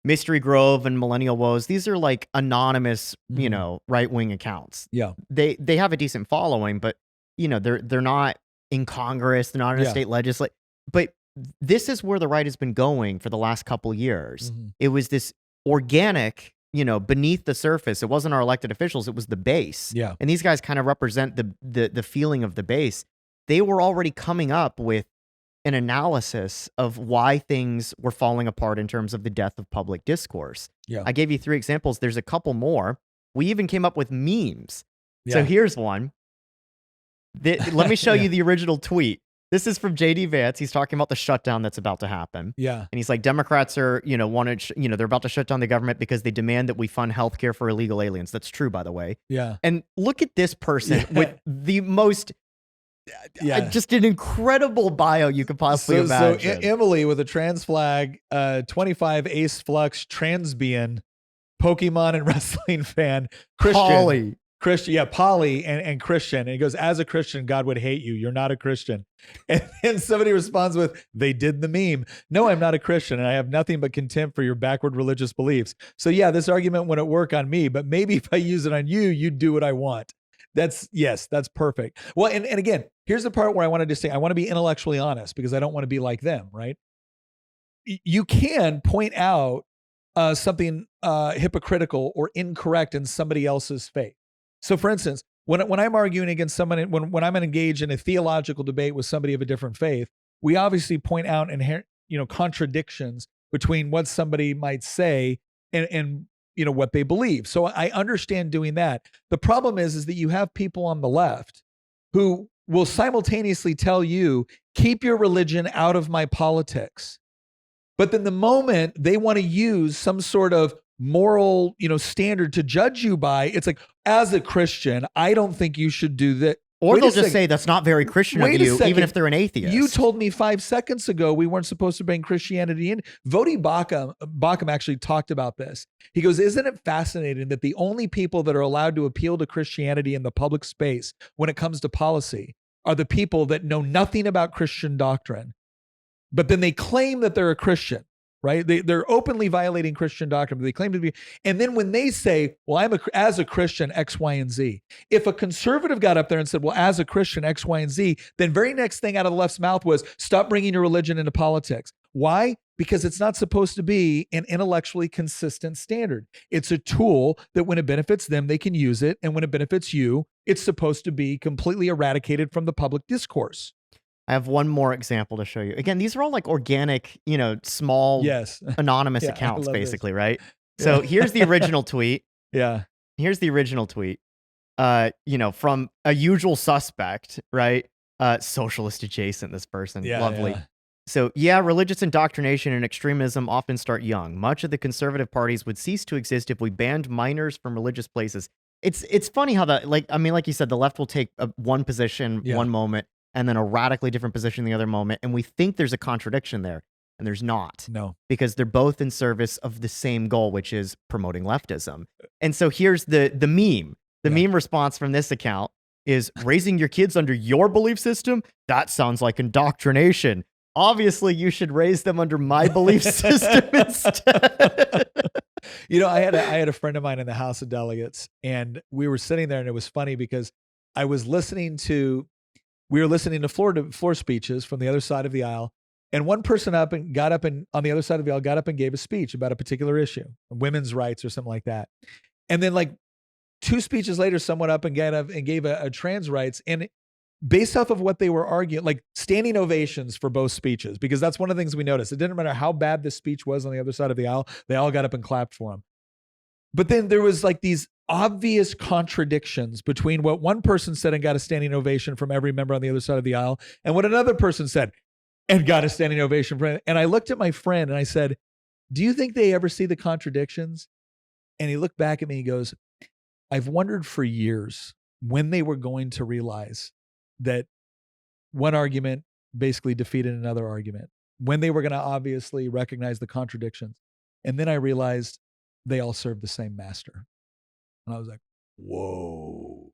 [SPEAKER 3] Mystery Grove and Millennial Woes, these are like anonymous, right-wing accounts.
[SPEAKER 1] Yeah.
[SPEAKER 3] They have a decent following, but they're not in Congress, they're not in a state legislature. But this is where the right has been going for the last couple of years.
[SPEAKER 1] Mm-hmm.
[SPEAKER 3] It was this organic, beneath the surface. It wasn't our elected officials, it was the base.
[SPEAKER 1] Yeah.
[SPEAKER 3] And these guys kind of represent the feeling of the base. They were already coming up with an analysis of why things were falling apart in terms of the death of public discourse.
[SPEAKER 1] Yeah.
[SPEAKER 3] I gave you 3 examples. There's a couple more. We even came up with memes.
[SPEAKER 1] Yeah.
[SPEAKER 3] So here's one. Let me show you the original tweet. This is from JD Vance. He's talking about the shutdown that's about to happen.
[SPEAKER 1] Yeah.
[SPEAKER 3] And he's like, Democrats are, they're about to shut down the government because they demand that we fund healthcare for illegal aliens. That's true, by the way.
[SPEAKER 1] Yeah.
[SPEAKER 3] And look at this person with the most just an incredible bio you could possibly imagine.
[SPEAKER 1] So Emily with a trans flag, 25 ace flux transbian, Pokemon and wrestling fan, Christian. Polly and Christian. And he goes, as a Christian, God would hate you. You're not a Christian. And then somebody responds with, they did the meme. No, I'm not a Christian, and I have nothing but contempt for your backward religious beliefs. So this argument wouldn't work on me, but maybe if I use it on you, you'd do what I want. That's perfect. Well, and again, here's the part where I want to say, I want to be intellectually honest because I don't want to be like them, right? You can point out something hypocritical or incorrect in somebody else's faith. So for instance, when I'm arguing against someone, when I'm engaged in a theological debate with somebody of a different faith, we obviously point out inherent, contradictions between what somebody might say and what they believe. So I understand doing that. The problem is that you have people on the left who will simultaneously tell you, keep your religion out of my politics. But then the moment they want to use some sort of moral, standard to judge you by, it's like, as a Christian, I don't think you should do that.
[SPEAKER 3] Or they'll just say that's not very Christian of you, even if they're an atheist.
[SPEAKER 1] You told me 5 seconds ago we weren't supposed to bring Christianity in. Vodi Bakum actually talked about this. He goes, isn't it fascinating that the only people that are allowed to appeal to Christianity in the public space when it comes to policy are the people that know nothing about Christian doctrine, but then they claim that they're a Christian, right? They're openly violating Christian doctrine, but they claim to be. And then when they say, well, as a Christian, X, Y, and Z. If a conservative got up there and said, well, as a Christian, X, Y, and Z, then very next thing out of the left's mouth was, stop bringing your religion into politics. Why? Because it's not supposed to be an intellectually consistent standard. It's a tool that when it benefits them, they can use it. And when it benefits you, it's supposed to be completely eradicated from the public discourse.
[SPEAKER 3] I have one more example to show you. Again, these are all like organic, small, anonymous accounts, basically, right? So here's the original tweet.
[SPEAKER 1] Yeah.
[SPEAKER 3] Here's the original tweet. From a usual suspect, right? Socialist adjacent, this person.
[SPEAKER 1] Yeah,
[SPEAKER 3] lovely.
[SPEAKER 1] yeah.
[SPEAKER 3] So, religious indoctrination and extremism often start young. Much of the conservative parties would cease to exist if we banned minors from religious places. It's funny how like you said, the left will take one position one moment and then a radically different position the other moment, and we think there's a contradiction there, and there's not.
[SPEAKER 1] No.
[SPEAKER 3] Because they're both in service of the same goal, which is promoting leftism. And so here's the meme. The meme response from this account. is raising your kids under your belief system. That sounds like indoctrination. Obviously, you should raise them under my belief system instead.
[SPEAKER 1] You know, I had a friend of mine in the House of Delegates, and we were sitting there, and it was funny because we were listening to floor speeches from the other side of the aisle, and one person got up and on the other side of the aisle got up and gave a speech about a particular issue, women's rights or something like that. And then like 2 speeches later, someone up and gave a trans rights, and based off of what they were arguing, like standing ovations for both speeches, because that's one of the things we noticed. It didn't matter how bad the speech was on the other side of the aisle, they all got up and clapped for him. But then there was like these obvious contradictions between what one person said and got a standing ovation from every member on the other side of the aisle, and what another person said and got a standing ovation from. And I looked at my friend and I said, "Do you think they ever see the contradictions?" And he looked back at me and he goes, "I've wondered for years when they were going to realize that one argument basically defeated another argument, when they were going to obviously recognize the contradictions." And then I realized they all serve the same master. And I was like, whoa.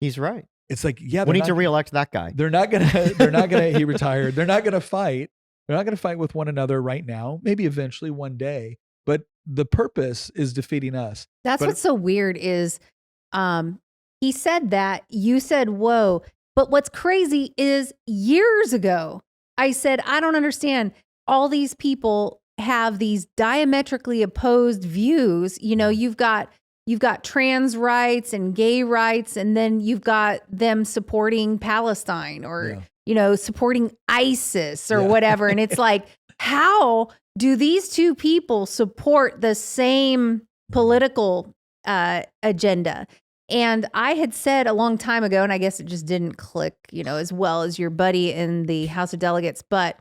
[SPEAKER 3] He's right.
[SPEAKER 1] It's like, yeah,
[SPEAKER 3] we need to reelect that guy.
[SPEAKER 1] He retired. They're not going to fight. They're not going to fight with one another right now, maybe eventually one day, but the purpose is defeating us.
[SPEAKER 2] That's what's so weird is he said that, you said, whoa. But what's crazy is years ago, I said, I don't understand. All these people have these diametrically opposed views. You know, you've got trans rights and gay rights, and then you've got them supporting Palestine or, you know, supporting ISIS or whatever. And it's like, how do these two people support the same political agenda? And I had said a long time ago, and I guess it just didn't click, you know, as well as your buddy in the House of Delegates, but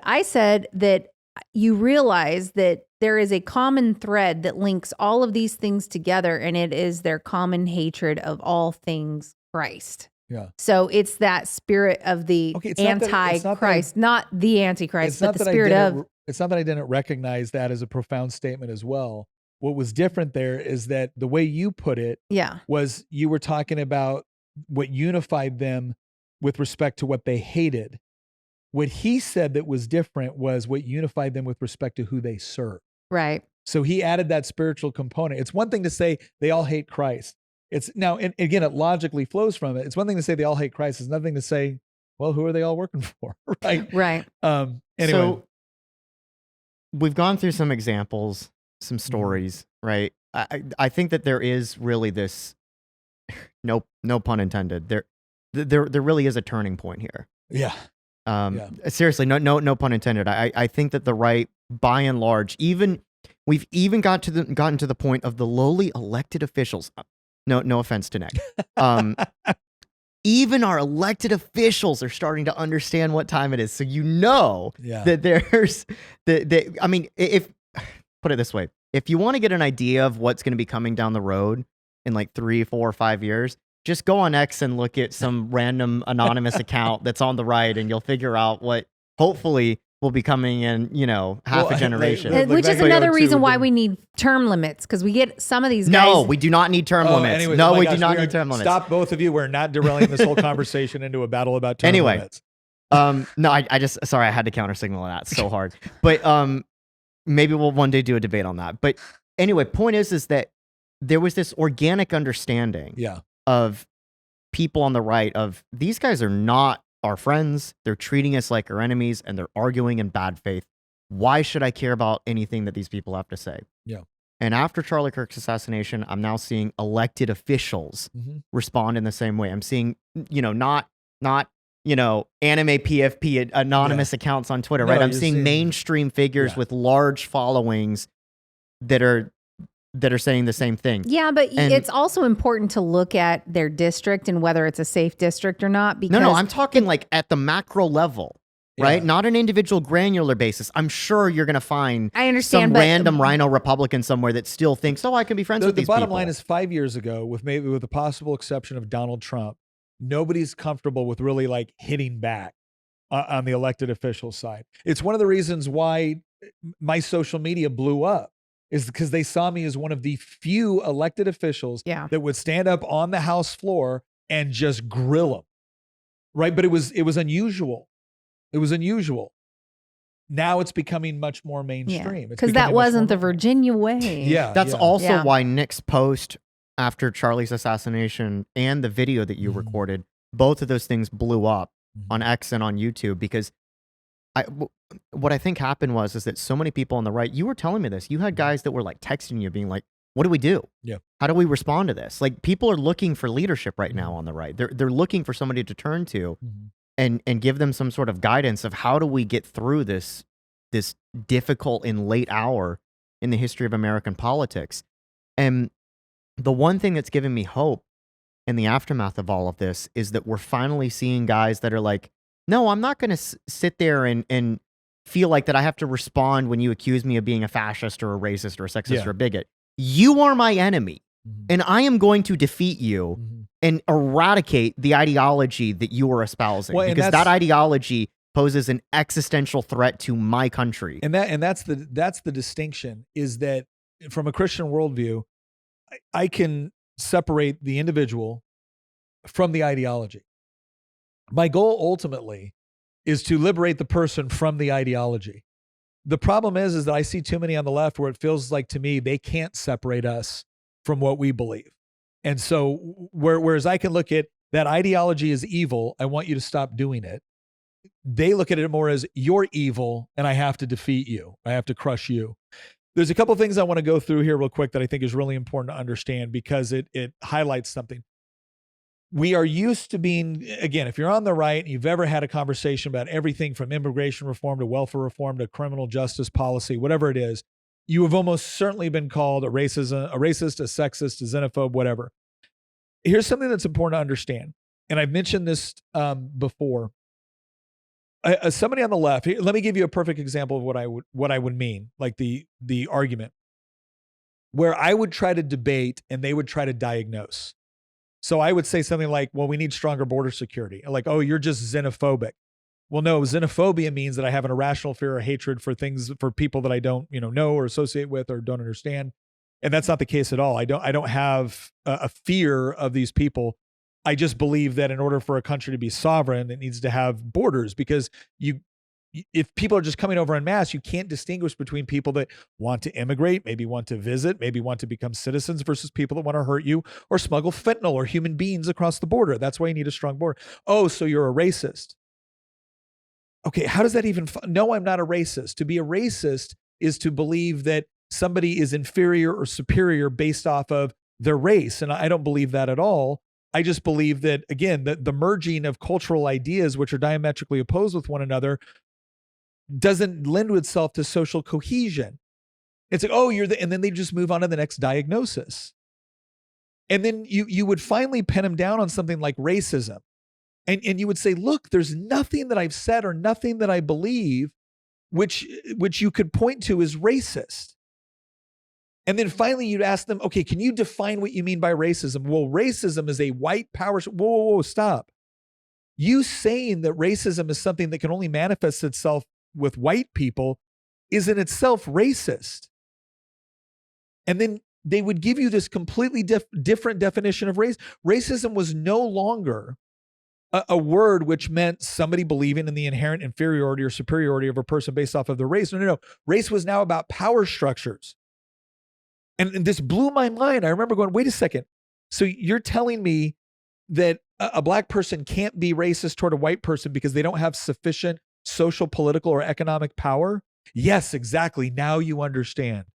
[SPEAKER 2] I said that you realize that there is a common thread that links all of these things together, and it is their common hatred of all things Christ.
[SPEAKER 1] Yeah.
[SPEAKER 2] So it's that spirit of the anti-Christ, not the antichrist, but the spirit of.
[SPEAKER 1] It's not that I didn't recognize that as a profound statement as well. What was different there is that the way you put it was you were talking about what unified them with respect to what they hated. What he said that was different was what unified them with respect to who they serve.
[SPEAKER 2] Right.
[SPEAKER 1] So he added that spiritual component. It's one thing to say they all hate Christ. It's now, and again, it logically flows from it. It's one thing to say they all hate Christ. It's nothing to say, well, who are they all working for? Right.
[SPEAKER 2] Right.
[SPEAKER 1] Anyway.
[SPEAKER 3] So we've gone through some examples, some stories, right? I think that there is really this, no pun intended. There really is a turning point here.
[SPEAKER 1] Yeah.
[SPEAKER 3] Seriously, no pun intended. I think that the right, by and large, we've even gotten to the point of the lowly elected officials. No offense to Nick. Even our elected officials are starting to understand what time it is. So that there's I mean, if put it this way, if you want to get an idea of what's going to be coming down the road in like 3, 4, 5 years, just go on X and look at some random anonymous account that's on the right, and you'll figure out what hopefully will be coming in, half a generation.
[SPEAKER 2] Which is another reason why we need term limits, because we get some of these guys.
[SPEAKER 3] No, we do not need term limits.
[SPEAKER 1] Anyways,
[SPEAKER 3] no, we do not need term limits.
[SPEAKER 1] Stop, both of you. We're not derailing this whole conversation into a battle about term limits.
[SPEAKER 3] No, I just, sorry, I had to counter signal that so hard. But maybe we'll one day do a debate on that. But anyway, point is that there was this organic understanding of people on the right of these guys are not our friends. They're treating us like our enemies, and they're arguing in bad faith. Why should I care about anything that these people have to say? Yeah. And after Charlie Kirk's assassination, I'm now seeing elected officials respond in the same way. I'm seeing, not anime PFP anonymous accounts on Twitter, right? I'm seeing mainstream figures with large followings that are saying the same thing.
[SPEAKER 2] Yeah, but it's also important to look at their district and whether it's a safe district or not. Because
[SPEAKER 3] no, I'm talking like at the macro level, right? Not an individual granular basis. I'm sure you're going to find some random rhino Republican somewhere that still thinks, I can be friends with these people.
[SPEAKER 1] The bottom line is 5 years ago, with the possible exception of Donald Trump, nobody's comfortable with really like hitting back on the elected official side. It's one of the reasons why my social media blew up. Is because they saw me as one of the few elected officials that would stand up on the House floor and just grill them, right? But it was unusual. It was unusual. Now it's becoming much more mainstream.
[SPEAKER 2] Because that wasn't the Virginia way.
[SPEAKER 1] Yeah.
[SPEAKER 3] That's also
[SPEAKER 2] Yeah.
[SPEAKER 3] why Nick's post after Charlie's assassination and the video that you recorded, both of those things blew up on X and on YouTube, because what I think happened is that so many people on the right, you were telling me this, you had guys that were like texting you being like, what do we do?
[SPEAKER 1] Yeah.
[SPEAKER 3] How do we respond to this? Like, people are looking for leadership right now on the right. They're looking for somebody to turn to and give them some sort of guidance of how do we get through this difficult and late hour in the history of American politics. And the one thing that's given me hope in the aftermath of all of this is that we're finally seeing guys that are like, no, I'm not going to sit there and feel like that I have to respond when you accuse me of being a fascist or a racist or a sexist or a bigot. You are my enemy, and I am going to defeat you and eradicate the ideology that you are espousing, because that ideology poses an existential threat to my country.
[SPEAKER 1] And that's the distinction, is that from a Christian worldview, I can separate the individual from the ideology. My goal ultimately is to liberate the person from the ideology. The problem is that I see too many on the left where it feels like, to me, they can't separate us from what we believe. And so whereas I can look at that ideology is evil, I want you to stop doing it. They look at it more as, you're evil and I have to defeat you. I have to crush you. There's a couple of things I want to go through here real quick that I think is really important to understand, because it highlights something. We are used to being, again, if you're on the right and you've ever had a conversation about everything from immigration reform to welfare reform to criminal justice policy, whatever it is, you have almost certainly been called a racist, a sexist, a xenophobe, whatever. Here's something that's important to understand, and I've mentioned this before. Somebody on the left, let me give you a perfect example of what I would mean, like the argument, where I would try to debate and they would try to diagnose. So I would say something like, well, we need stronger border security. Like, oh, you're just xenophobic. Well, no, xenophobia means that I have an irrational fear or hatred for people that I don't, know or associate with or don't understand. And that's not the case at all. I don't have a fear of these people. I just believe that in order for a country to be sovereign, it needs to have borders, because if people are just coming over en masse, you can't distinguish between people that want to immigrate, maybe want to visit, maybe want to become citizens, versus people that want to hurt you or smuggle fentanyl or human beings across the border. That's why you need a strong border. Oh, so you're a racist. Okay, how does that even... No, I'm not a racist. To be a racist is to believe that somebody is inferior or superior based off of their race. And I don't believe that at all. I just believe that, again, the merging of cultural ideas, which are diametrically opposed with one another, doesn't lend itself to social cohesion. It's like, oh, and then they just move on to the next diagnosis. And then you would finally pin them down on something like racism. And you would say, look, there's nothing that I've said or nothing that I believe which you could point to as racist. And then finally you'd ask them, okay, can you define what you mean by racism? Well, racism is a white power. Whoa, stop. You saying that racism is something that can only manifest itself with white people is in itself racist. And then they would give you this completely different definition of race. Racism was no longer a word which meant somebody believing in the inherent inferiority or superiority of a person based off of their race. No. Race was now about power structures. And this blew my mind. I remember going, wait a second. So you're telling me that a black person can't be racist toward a white person because they don't have sufficient social, political, or economic power? Yes, exactly. Now you understand.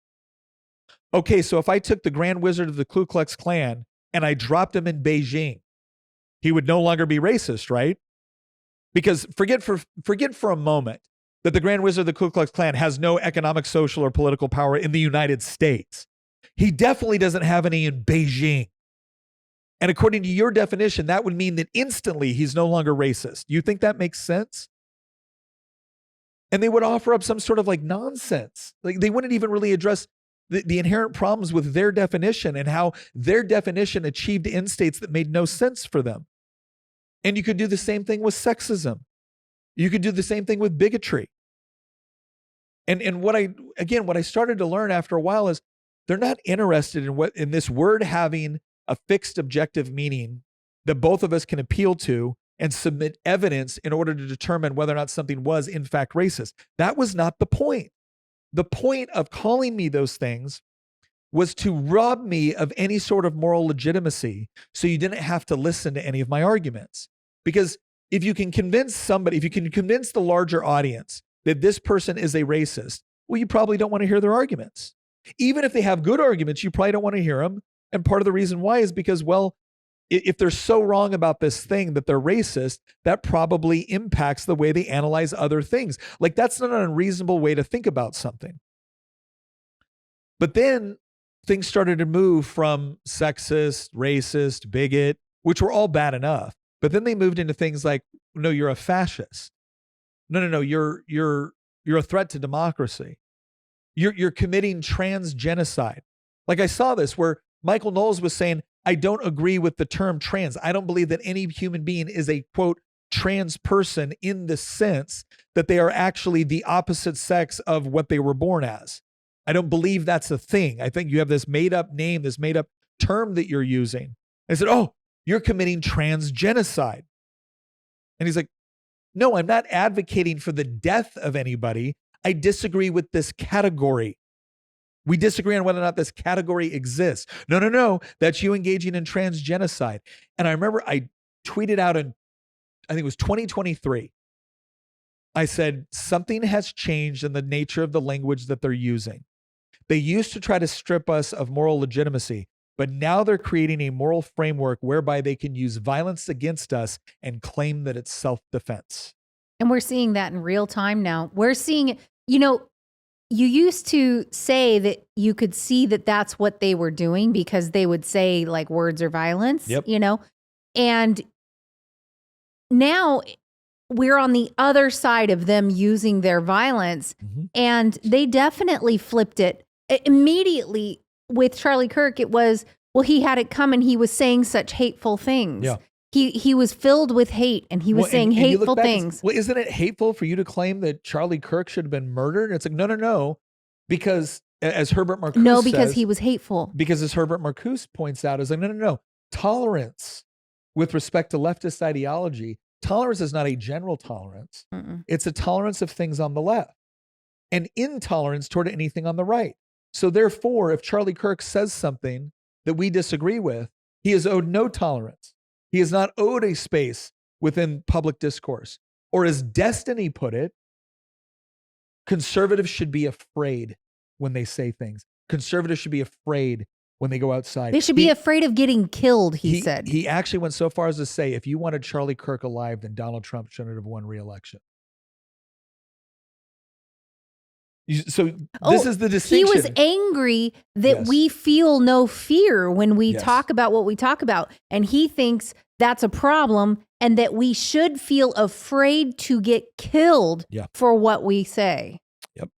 [SPEAKER 1] Okay, so if I took the Grand Wizard of the Ku Klux Klan and I dropped him in Beijing, he would no longer be racist, right? Because forget for a moment that the Grand Wizard of the Ku Klux Klan has no economic, social, or political power in the United States. He definitely doesn't have any in Beijing. And according to your definition, that would mean that instantly he's no longer racist. You think that makes sense? And they would offer up some sort of like nonsense. Like they wouldn't even really address the inherent problems with their definition and how their definition achieved end states that made no sense for them. And you could do the same thing with sexism. You could do the same thing with bigotry. And what I started to learn after a while is they're not interested in this word having a fixed objective meaning that both of us can appeal to and submit evidence in order to determine whether or not something was in fact racist. That was not the point. The point of calling me those things was to rob me of any sort of moral legitimacy so you didn't have to listen to any of my arguments. Because if you can convince somebody, if you can convince the larger audience that this person is a racist, well, you probably don't want to hear their arguments. Even if they have good arguments, you probably don't want to hear them. And part of the reason why is because, well, if they're so wrong about this thing that they're racist, that probably impacts the way they analyze other things. Like, that's not an unreasonable way to think about something. But then things started to move from sexist, racist, bigot, which were all bad enough. But then they moved into things like, no, you're a fascist. No, you're a threat to democracy. You're committing trans genocide. Like, I saw this where Michael Knowles was saying, I don't agree with the term trans. I don't believe that any human being is a, quote, trans person in the sense that they are actually the opposite sex of what they were born as. I don't believe that's a thing. I think you have this made up name, this made up term that you're using. I said, oh, you're committing trans genocide. And he's like, no, I'm not advocating for the death of anybody. I disagree with this category. We disagree on whether or not this category exists. No, that's you engaging in trans genocide. And I remember I tweeted out in, I think it was 2023. I said, something has changed in the nature of the language that they're using. They used to try to strip us of moral legitimacy, but now they're creating a moral framework whereby they can use violence against us and claim that it's self-defense.
[SPEAKER 2] And we're seeing that in real time now. We're seeing, you used to say that you could see that that's what they were doing because they would say like words are violence, and now we're on the other side of them using their violence. And they definitely flipped it immediately with Charlie Kirk. It was, well, he had it coming. He was saying such hateful things.
[SPEAKER 1] Yeah.
[SPEAKER 2] He was filled with hate and he was saying hateful things.
[SPEAKER 1] Well, isn't it hateful for you to claim that Charlie Kirk should have been murdered? It's like, no, because as Herbert Marcuse
[SPEAKER 2] because he was hateful.
[SPEAKER 1] Because as Herbert Marcuse points out, is like, no. Tolerance with respect to leftist ideology, tolerance is not a general tolerance. It's a tolerance of things on the left and intolerance toward anything on the right. So therefore, if Charlie Kirk says something that we disagree with, he is owed no tolerance. He is not owed a space within public discourse. Or as Destiny put it, conservatives should be afraid when they say things. Conservatives should be afraid when they go outside.
[SPEAKER 2] They should be afraid of getting killed, he said.
[SPEAKER 1] He actually went so far as to say, if you wanted Charlie Kirk alive, then Donald Trump shouldn't have won re-election. So this is the distinction.
[SPEAKER 2] He was angry that we feel no fear when we talk about what we talk about. And he thinks that's a problem and that we should feel afraid to get killed for what we say.
[SPEAKER 1] Yep.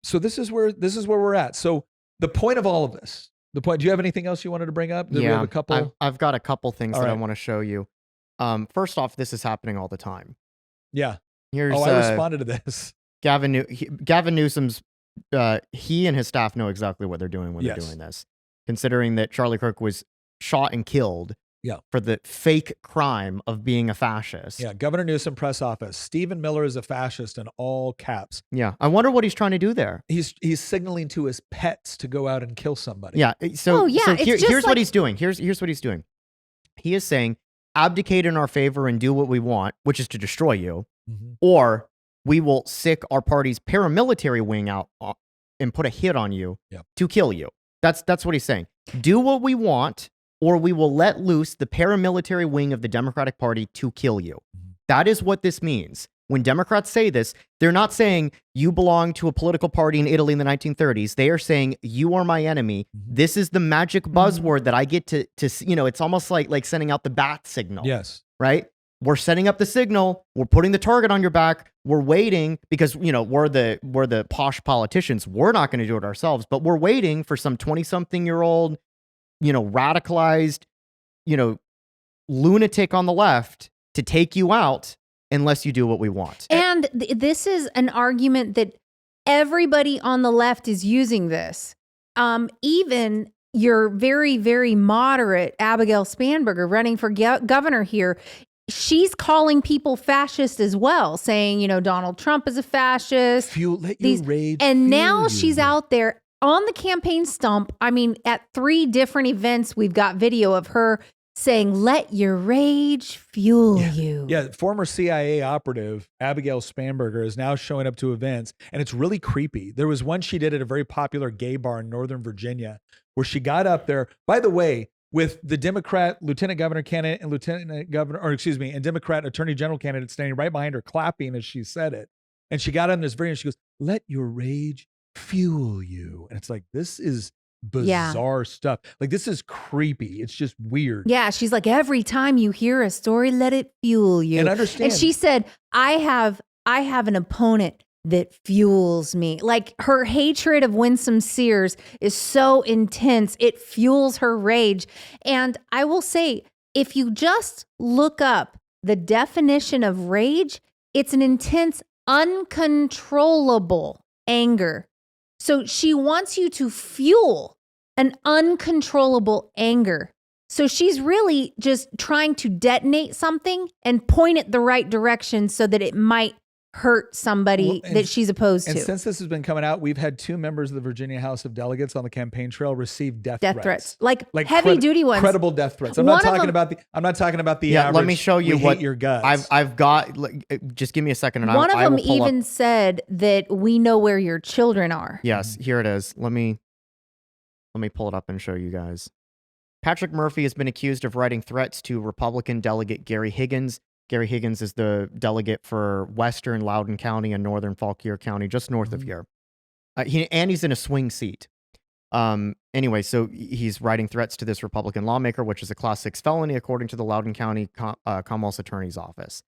[SPEAKER 1] So this is where we're at. So the point of all of this, do you have anything else you wanted to bring up?
[SPEAKER 3] We have a couple? I've got a couple things that I want to show you. First off, this is happening all the time.
[SPEAKER 1] Yeah.
[SPEAKER 3] Here's,
[SPEAKER 1] I responded to this.
[SPEAKER 3] Gavin Newsom's, he and his staff know exactly what they're doing when they're doing this, considering that Charlie Kirk was shot and killed for the fake crime of being a fascist.
[SPEAKER 1] Yeah, Governor Newsom press office. Stephen Miller is a fascist in all caps.
[SPEAKER 3] Yeah, I wonder what he's trying to do there.
[SPEAKER 1] He's signaling to his pets to go out and kill somebody.
[SPEAKER 3] Yeah, so here's what he's doing. Here's what he's doing. He is saying, abdicate in our favor and do what we want, which is to destroy you, or we will sick our party's paramilitary wing out and put a hit on you to kill you. That's what he's saying. Do what we want, or we will let loose the paramilitary wing of the Democratic Party to kill you. That is what this means. When Democrats say this, they're not saying you belong to a political party in Italy in the 1930s. They are saying you are my enemy. This is the magic buzzword that I get to it's almost like sending out the bat signal.
[SPEAKER 1] Yes.
[SPEAKER 3] Right? We're setting up the signal. We're putting the target on your back. We're waiting because, we're the posh politicians. We're not going to do it ourselves, but we're waiting for some 20-something-year-old, radicalized, lunatic on the left to take you out unless you do what we want.
[SPEAKER 2] And this is an argument that everybody on the left is using this. Even your very, very moderate Abigail Spanberger running for governor here, she's calling people fascist as well, saying, Donald Trump is a fascist.
[SPEAKER 1] Let your rage
[SPEAKER 2] and
[SPEAKER 1] fuel
[SPEAKER 2] now
[SPEAKER 1] you.
[SPEAKER 2] she's out there on the campaign stump. I mean, at 3 different events, we've got video of her saying, let your rage fuel you.
[SPEAKER 1] Yeah, former CIA operative Abigail Spanberger is now showing up to events, and it's really creepy. There was one she did at a very popular gay bar in Northern Virginia where she got up there, by the way, with the Democrat lieutenant governor candidate and Democrat attorney general candidate standing right behind her clapping as she said it. And she got on this video and she goes, let your rage fuel you. And it's like, this is bizarre stuff. Like, this is creepy. It's just weird.
[SPEAKER 2] Yeah. She's like, every time you hear a story, let it fuel you.
[SPEAKER 1] And understand.
[SPEAKER 2] And she said, I have an opponent that fuels me. Like, her hatred of Winsome Sears is so intense. It fuels her rage. And I will say, if you just look up the definition of rage, it's an intense, uncontrollable anger. So she wants you to fuel an uncontrollable anger. So she's really just trying to detonate something and point it the right direction so that it might hurt somebody that she's opposed to.
[SPEAKER 1] And since this has been coming out, we've had 2 members of the Virginia House of Delegates on the campaign trail receive death threats.
[SPEAKER 2] Like heavy duty ones.
[SPEAKER 1] Credible death threats. I'm not talking about the average,
[SPEAKER 3] let me show you
[SPEAKER 1] we
[SPEAKER 3] what
[SPEAKER 1] hate your guts.
[SPEAKER 3] I've got. Just give me a second, and
[SPEAKER 2] one
[SPEAKER 3] I
[SPEAKER 2] of
[SPEAKER 3] will
[SPEAKER 2] them
[SPEAKER 3] pull
[SPEAKER 2] even
[SPEAKER 3] up.
[SPEAKER 2] said that we know where your children are.
[SPEAKER 3] Yes, here it is. Let me pull it up and show you guys. Patrick Murphy has been accused of writing threats to Republican delegate Gary Higgins. Gary Higgins is the delegate for Western Loudoun County and Northern Fauquier County, just north of here. He's in a swing seat. Anyway, so he's writing threats to this Republican lawmaker, which is a Class 6 felony, according to the Loudoun County Commonwealth Attorney's Office.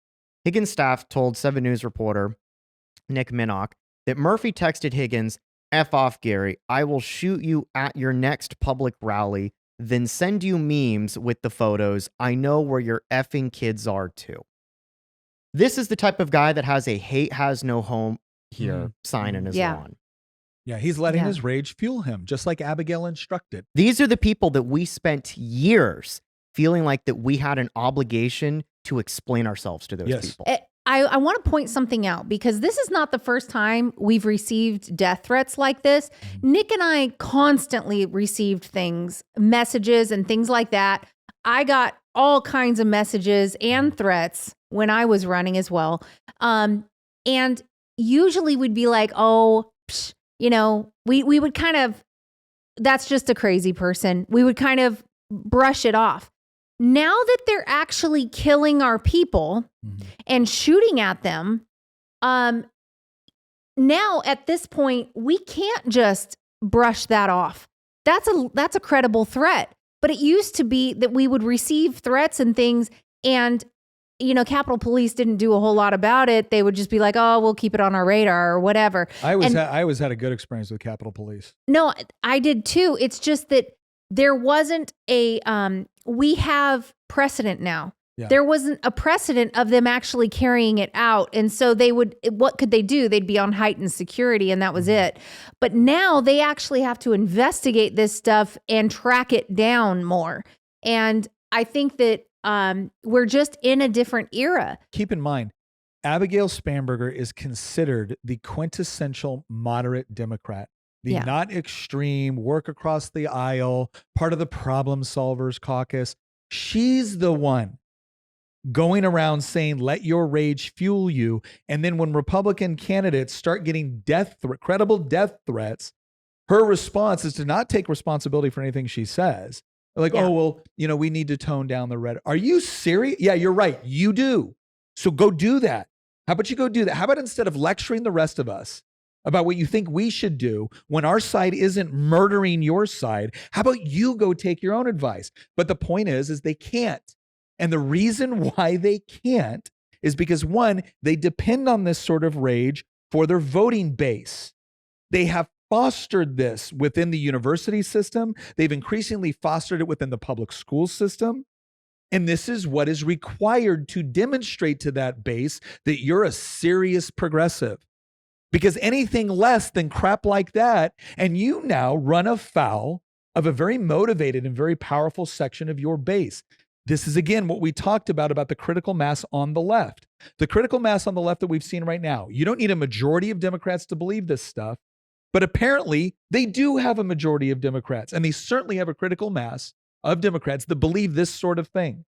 [SPEAKER 3] Higgins' staff told 7 News reporter Nick Minnock that Murphy texted Higgins, "F off, Gary. I will shoot you at your next public rally, then send you memes with the photos. I know where your effing kids are, too." This is the type of guy that has a hate has no home here sign in his lawn.
[SPEAKER 1] Yeah, he's letting his rage fuel him, just like Abigail instructed.
[SPEAKER 3] These are the people that we spent years feeling like that we had an obligation to explain ourselves to those people.
[SPEAKER 2] I want to point something out, because this is not the first time we've received death threats like this. Nick and I constantly received messages and things like that. I got all kinds of messages and threats when I was running as well. And usually we'd be like, we would kind of, that's just a crazy person. We would kind of brush it off. Now that they're actually killing our people and shooting at them, now at this point, we can't just brush that off. That's a credible threat. But it used to be that we would receive threats and things, and Capitol Police didn't do a whole lot about it. They would just be like, "Oh, we'll keep it on our radar," or whatever.
[SPEAKER 1] I always had a good experience with Capitol Police.
[SPEAKER 2] No, I did too. It's just that there wasn't we have precedent now. Yeah. There wasn't a precedent of them actually carrying it out. And so what could they do? They'd be on heightened security, and that was it. But now they actually have to investigate this stuff and track it down more. And I think that we're just in a different era.
[SPEAKER 1] Keep in mind, Abigail Spanberger is considered the quintessential moderate Democrat. The not extreme, work across the aisle, part of the problem solvers caucus. She's the one going around saying, let your rage fuel you. And then when Republican candidates start getting credible death threats, her response is to not take responsibility for anything she says. Like, we need to tone down the rhetoric. Are you serious? Yeah, you're right. You do. So go do that. How about you go do that? How about instead of lecturing the rest of us about what you think we should do when our side isn't murdering your side, how about you go take your own advice? But the point is they can't. And the reason why they can't is because, one, they depend on this sort of rage for their voting base. They have fostered this within the university system. They've increasingly fostered it within the public school system. And this is what is required to demonstrate to that base that you're a serious progressive. Because anything less than crap like that, and you now run afoul of a very motivated and very powerful section of your base. This is, again, what we talked about the critical mass on the left. The critical mass on the left that we've seen right now. You don't need a majority of Democrats to believe this stuff, but apparently they do have a majority of Democrats, and they certainly have a critical mass of Democrats that believe this sort of thing,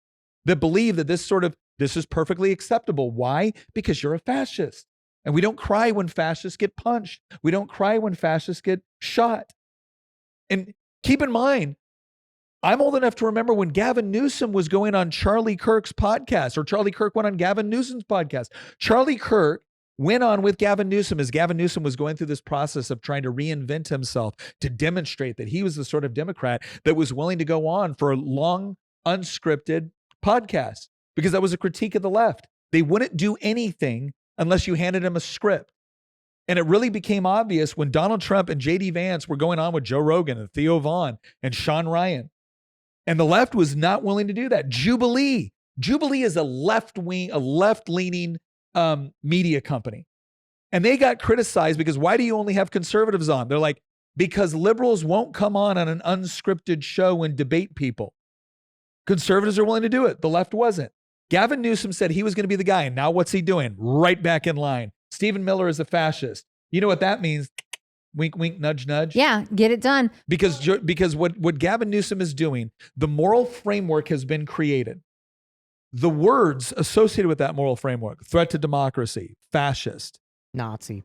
[SPEAKER 1] that believe that this is perfectly acceptable. Why? Because you're a fascist. And we don't cry when fascists get punched. We don't cry when fascists get shot. And keep in mind, I'm old enough to remember when Gavin Newsom was going on Charlie Kirk's podcast, or Charlie Kirk went on Gavin Newsom's podcast. Charlie Kirk went on with Gavin Newsom as Gavin Newsom was going through this process of trying to reinvent himself to demonstrate that he was the sort of Democrat that was willing to go on for a long, unscripted podcast, because that was a critique of the left. They wouldn't do anything unless you handed them a script. And it really became obvious when Donald Trump and J.D. Vance were going on with Joe Rogan and Theo Vaughn and Sean Ryan. And the left was not willing to do that. Jubilee is a left-leaning media company. And they got criticized because why do you only have conservatives on? They're like, because liberals won't come on an unscripted show and debate people. Conservatives are willing to do it. The left wasn't. Gavin Newsom said he was going to be the guy. And now what's he doing? Right back in line. Stephen Miller is a fascist. You know what that means? Wink, wink, nudge, nudge.
[SPEAKER 2] Yeah, get it done.
[SPEAKER 1] Because what Gavin Newsom is doing, the moral framework has been created. The words associated with that moral framework, threat to democracy, fascist,
[SPEAKER 3] Nazi,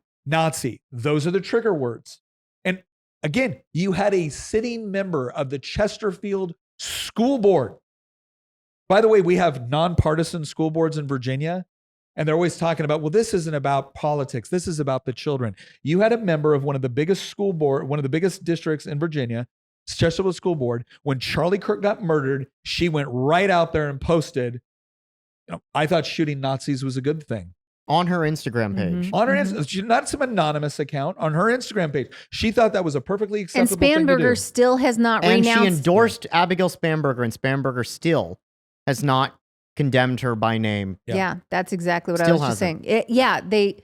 [SPEAKER 1] those are the trigger words. And again, you had a sitting member of the Chesterfield School Board. By the way, we have nonpartisan school boards in Virginia. And they're always talking about, well, this isn't about politics. This is about the children. You had a member of one of the biggest districts in Virginia, Chesterfield School Board. When Charlie Kirk got murdered, she went right out there and posted, I thought shooting Nazis was a good thing.
[SPEAKER 3] on her Instagram page.
[SPEAKER 1] On her Instagram, not some anonymous account, on her Instagram page. She thought that was a perfectly
[SPEAKER 2] And
[SPEAKER 1] acceptable thing to do.
[SPEAKER 2] Spanberger still has not
[SPEAKER 3] And
[SPEAKER 2] renounced.
[SPEAKER 3] she endorsed Abigail Spanberger, and Spanberger still has not condemned her by name.
[SPEAKER 2] Yeah, that's exactly what I
[SPEAKER 3] Still
[SPEAKER 2] was just
[SPEAKER 3] hasn't.
[SPEAKER 2] saying.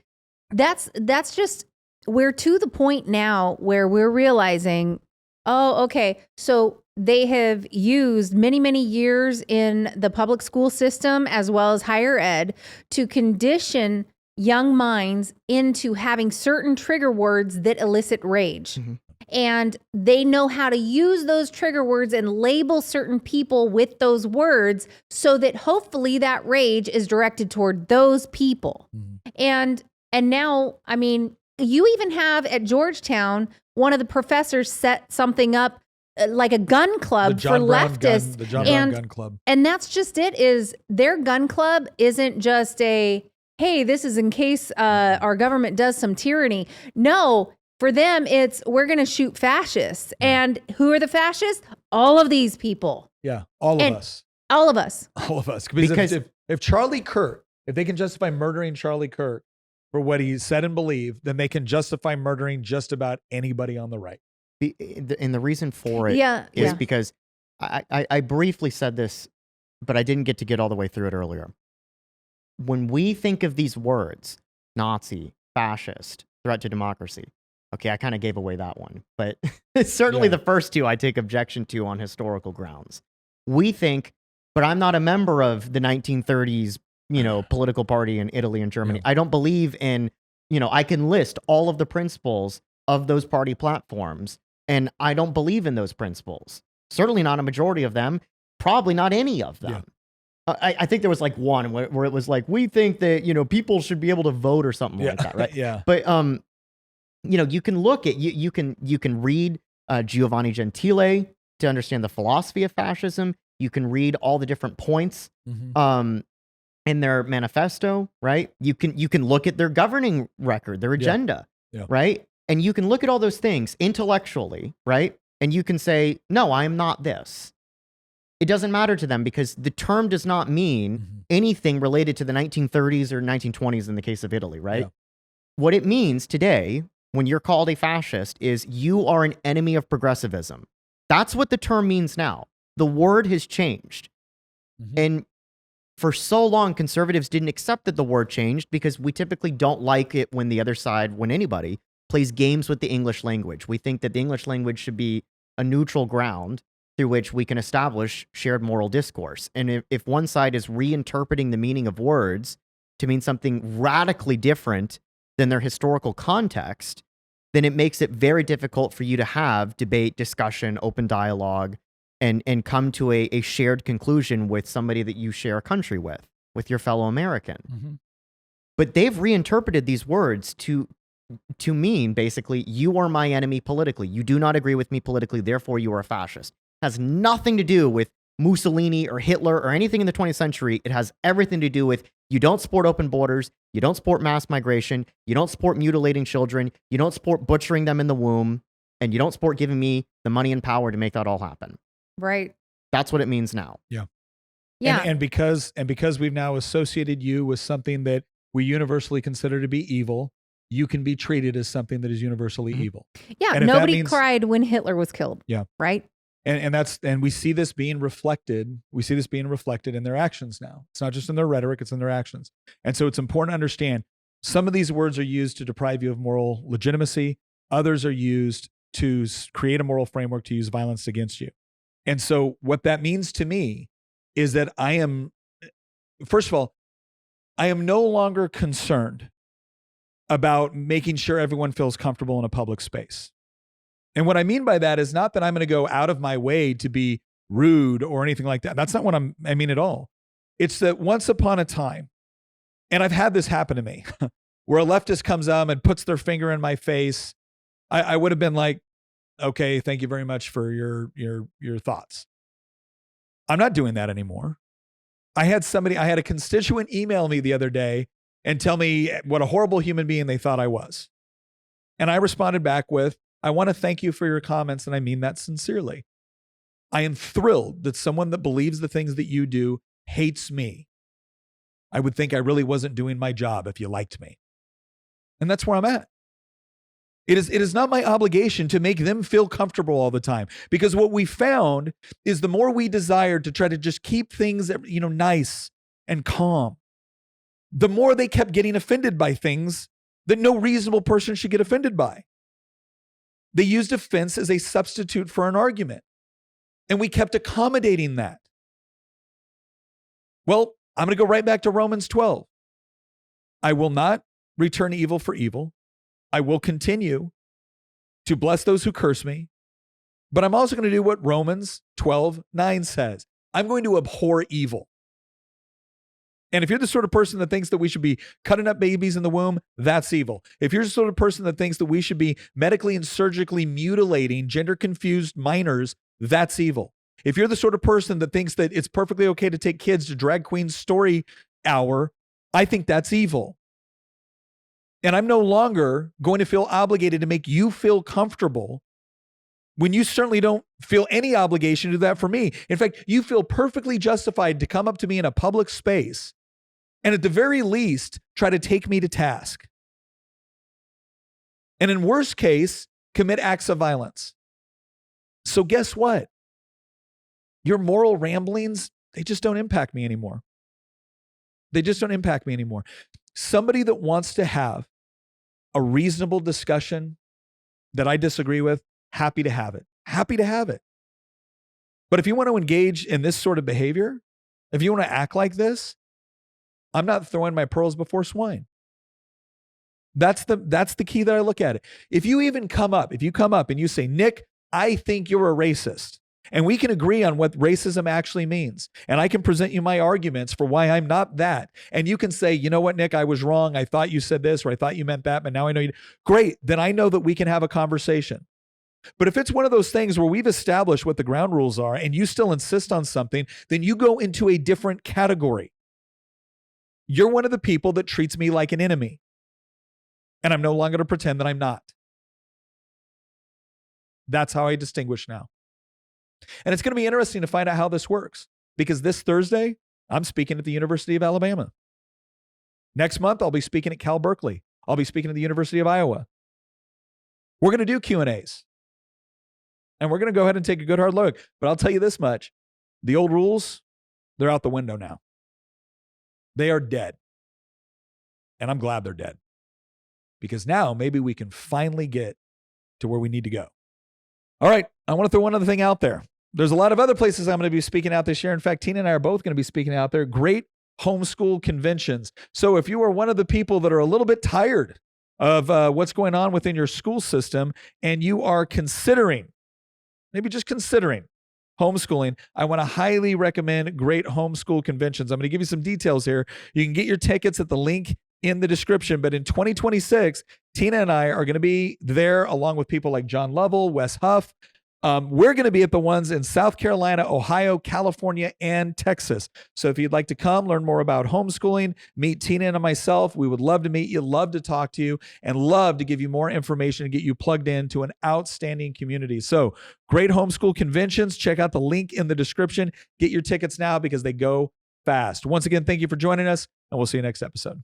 [SPEAKER 2] That's just, we're to the point now where we're realizing, oh, okay, so they have used many, many years in the public school system as well as higher ed to condition young minds into having certain trigger words that elicit rage.
[SPEAKER 3] Mhm.
[SPEAKER 2] And they know how to use those trigger words and label certain people with those words so that hopefully that rage is directed toward those people. And now, I mean, you even have at Georgetown, one of the professors set something up like a gun club for leftists.
[SPEAKER 1] The John Brown Gun Club.
[SPEAKER 2] And that's just it, is their gun club isn't just a, hey, this is in case our government does some tyranny. No, for them, it's we're going to shoot fascists. And who are the fascists? All of these people.
[SPEAKER 1] Yeah, all of us.
[SPEAKER 2] All of us.
[SPEAKER 1] All of us. Because if Charlie Kirk, if they can justify murdering Charlie Kirk for what he said and believed, then they can justify murdering just about anybody on the right.
[SPEAKER 3] And the reason for it is because I briefly said this, but I didn't get all the way through it earlier. When we think of these words, Nazi, fascist, threat to democracy, okay, I kind of gave away that one, but certainly the first two I take objection to on historical grounds. We think, but I'm not a member of the 1930s, political party in Italy and Germany. I don't believe in, I can list all of the principles of those party platforms, and I don't believe in those principles. Certainly not a majority of them, probably not any of them. I think there was like one where it was like, we think that, people should be able to vote or something like that, right?
[SPEAKER 1] Yeah.
[SPEAKER 3] But, you can look at, you can read Giovanni Gentile to understand the philosophy of fascism. You can read all the different points in their manifesto, right? You can look at their governing record, their agenda, right? And you can look at all those things intellectually, right? And you can say, no, I am not this. It doesn't matter to them because the term does not mean anything related to the 1930s or 1920s in the case of Italy, right? What it means today, when you're called a fascist, is you are an enemy of progressivism. That's what the term means now. The word has changed. And for so long, conservatives didn't accept that the word changed because we typically don't like it when the other side, when anybody plays games with the English language. We think that the English language should be a neutral ground through which we can establish shared moral discourse. And if one side is reinterpreting the meaning of words to mean something radically different than their historical context, then it makes it very difficult for you to have debate, discussion, open dialogue, and come to a shared conclusion with somebody that you share a country with your fellow American.
[SPEAKER 1] Mm-hmm.
[SPEAKER 3] But they've reinterpreted these words to mean basically, you are my enemy politically. You do not agree with me politically, therefore you are a fascist. It has nothing to do with Mussolini or Hitler or anything in the 20th century. It has everything to do with you don't support open borders, you don't support mass migration, you don't support mutilating children, you don't support butchering them in the womb, and you don't support giving me the money and power to make that all happen.
[SPEAKER 2] Right.
[SPEAKER 3] That's what it means now.
[SPEAKER 2] Yeah.
[SPEAKER 1] And because we've now associated you with something that we universally consider to be evil, you can be treated as something that is universally evil.
[SPEAKER 2] Yeah.
[SPEAKER 1] And if that
[SPEAKER 2] Nobody
[SPEAKER 1] means-
[SPEAKER 2] cried when Hitler was killed.
[SPEAKER 1] Yeah.
[SPEAKER 2] Right.
[SPEAKER 1] And we see this being reflected. We see this being reflected in their actions now. It's not just in their rhetoric, it's in their actions. And so it's important to understand some of these words are used to deprive you of moral legitimacy. Others are used to create a moral framework to use violence against you. And so what that means to me is that first of all, I am no longer concerned about making sure everyone feels comfortable in a public space. And what I mean by that is not that I'm going to go out of my way to be rude or anything like that. That's not what I mean at all. It's that once upon a time, and I've had this happen to me, where a leftist comes up and puts their finger in my face, I would have been like, okay, thank you very much for your thoughts. I'm not doing that anymore. I had a constituent email me the other day and tell me what a horrible human being they thought I was. And I responded back with, I want to thank you for your comments, and I mean that sincerely. I am thrilled that someone that believes the things that you do hates me. I would think I really wasn't doing my job if you liked me. And that's where I'm at. It is not my obligation to make them feel comfortable all the time, because what we found is the more we desired to try to just keep things, nice and calm, the more they kept getting offended by things that no reasonable person should get offended by. They used offense as a substitute for an argument, and we kept accommodating that. Well, I'm going to go right back to Romans 12. I will not return evil for evil. I will continue to bless those who curse me, but I'm also going to do what Romans 12:9 says. I'm going to abhor evil. And if you're the sort of person that thinks that we should be cutting up babies in the womb, that's evil. If you're the sort of person that thinks that we should be medically and surgically mutilating gender-confused minors, that's evil. If you're the sort of person that thinks that it's perfectly okay to take kids to drag queen story hour, I think that's evil. And I'm no longer going to feel obligated to make you feel comfortable when you certainly don't feel any obligation to do that for me. In fact, you feel perfectly justified to come up to me in a public space and at the very least, try to take me to task. And in worst case, commit acts of violence. So guess what? Your moral ramblings, they just don't impact me anymore. They just don't impact me anymore. Somebody that wants to have a reasonable discussion that I disagree with, happy to have it. Happy to have it. But if you want to engage in this sort of behavior, if you want to act like this, I'm not throwing my pearls before swine. That's the key that I look at it. If you come up and you say, Nick, I think you're a racist, and we can agree on what racism actually means, and I can present you my arguments for why I'm not that, and you can say, you know what, Nick, I was wrong. I thought you said this, or I thought you meant that, but now I know you. Great. Then I know that we can have a conversation. But if it's one of those things where we've established what the ground rules are and you still insist on something, then you go into a different category. You're one of the people that treats me like an enemy. And I'm no longer to pretend that I'm not. That's how I distinguish now. And it's going to be interesting to find out how this works, because this Thursday, I'm speaking at the University of Alabama. Next month, I'll be speaking at Cal Berkeley. I'll be speaking at the University of Iowa. We're going to do Q&As. And we're going to go ahead and take a good hard look. But I'll tell you this much. The old rules, they're out the window now. They are dead. And I'm glad they're dead. Because now maybe we can finally get to where we need to go. All right. I want to throw one other thing out there. There's a lot of other places I'm going to be speaking out this year. In fact, Tina and I are both going to be speaking out there. Great Homeschool Conventions. So if you are one of the people that are a little bit tired of what's going on within your school system and you are considering, maybe just considering homeschooling, I want to highly recommend Great Homeschool Conventions. I'm going to give you some details here. You can get your tickets at the link in the description, but in 2026, Tina and I are going to be there along with people like John Lovell, Wes Huff. We're going to be at the ones in South Carolina, Ohio, California, and Texas. So if you'd like to come, learn more about homeschooling, meet Tina and myself, we would love to meet you, love to talk to you, and love to give you more information and get you plugged into an outstanding community. So Great Homeschool Conventions, check out the link in the description. Get your tickets now because they go fast. Once again, thank you for joining us, and we'll see you next episode.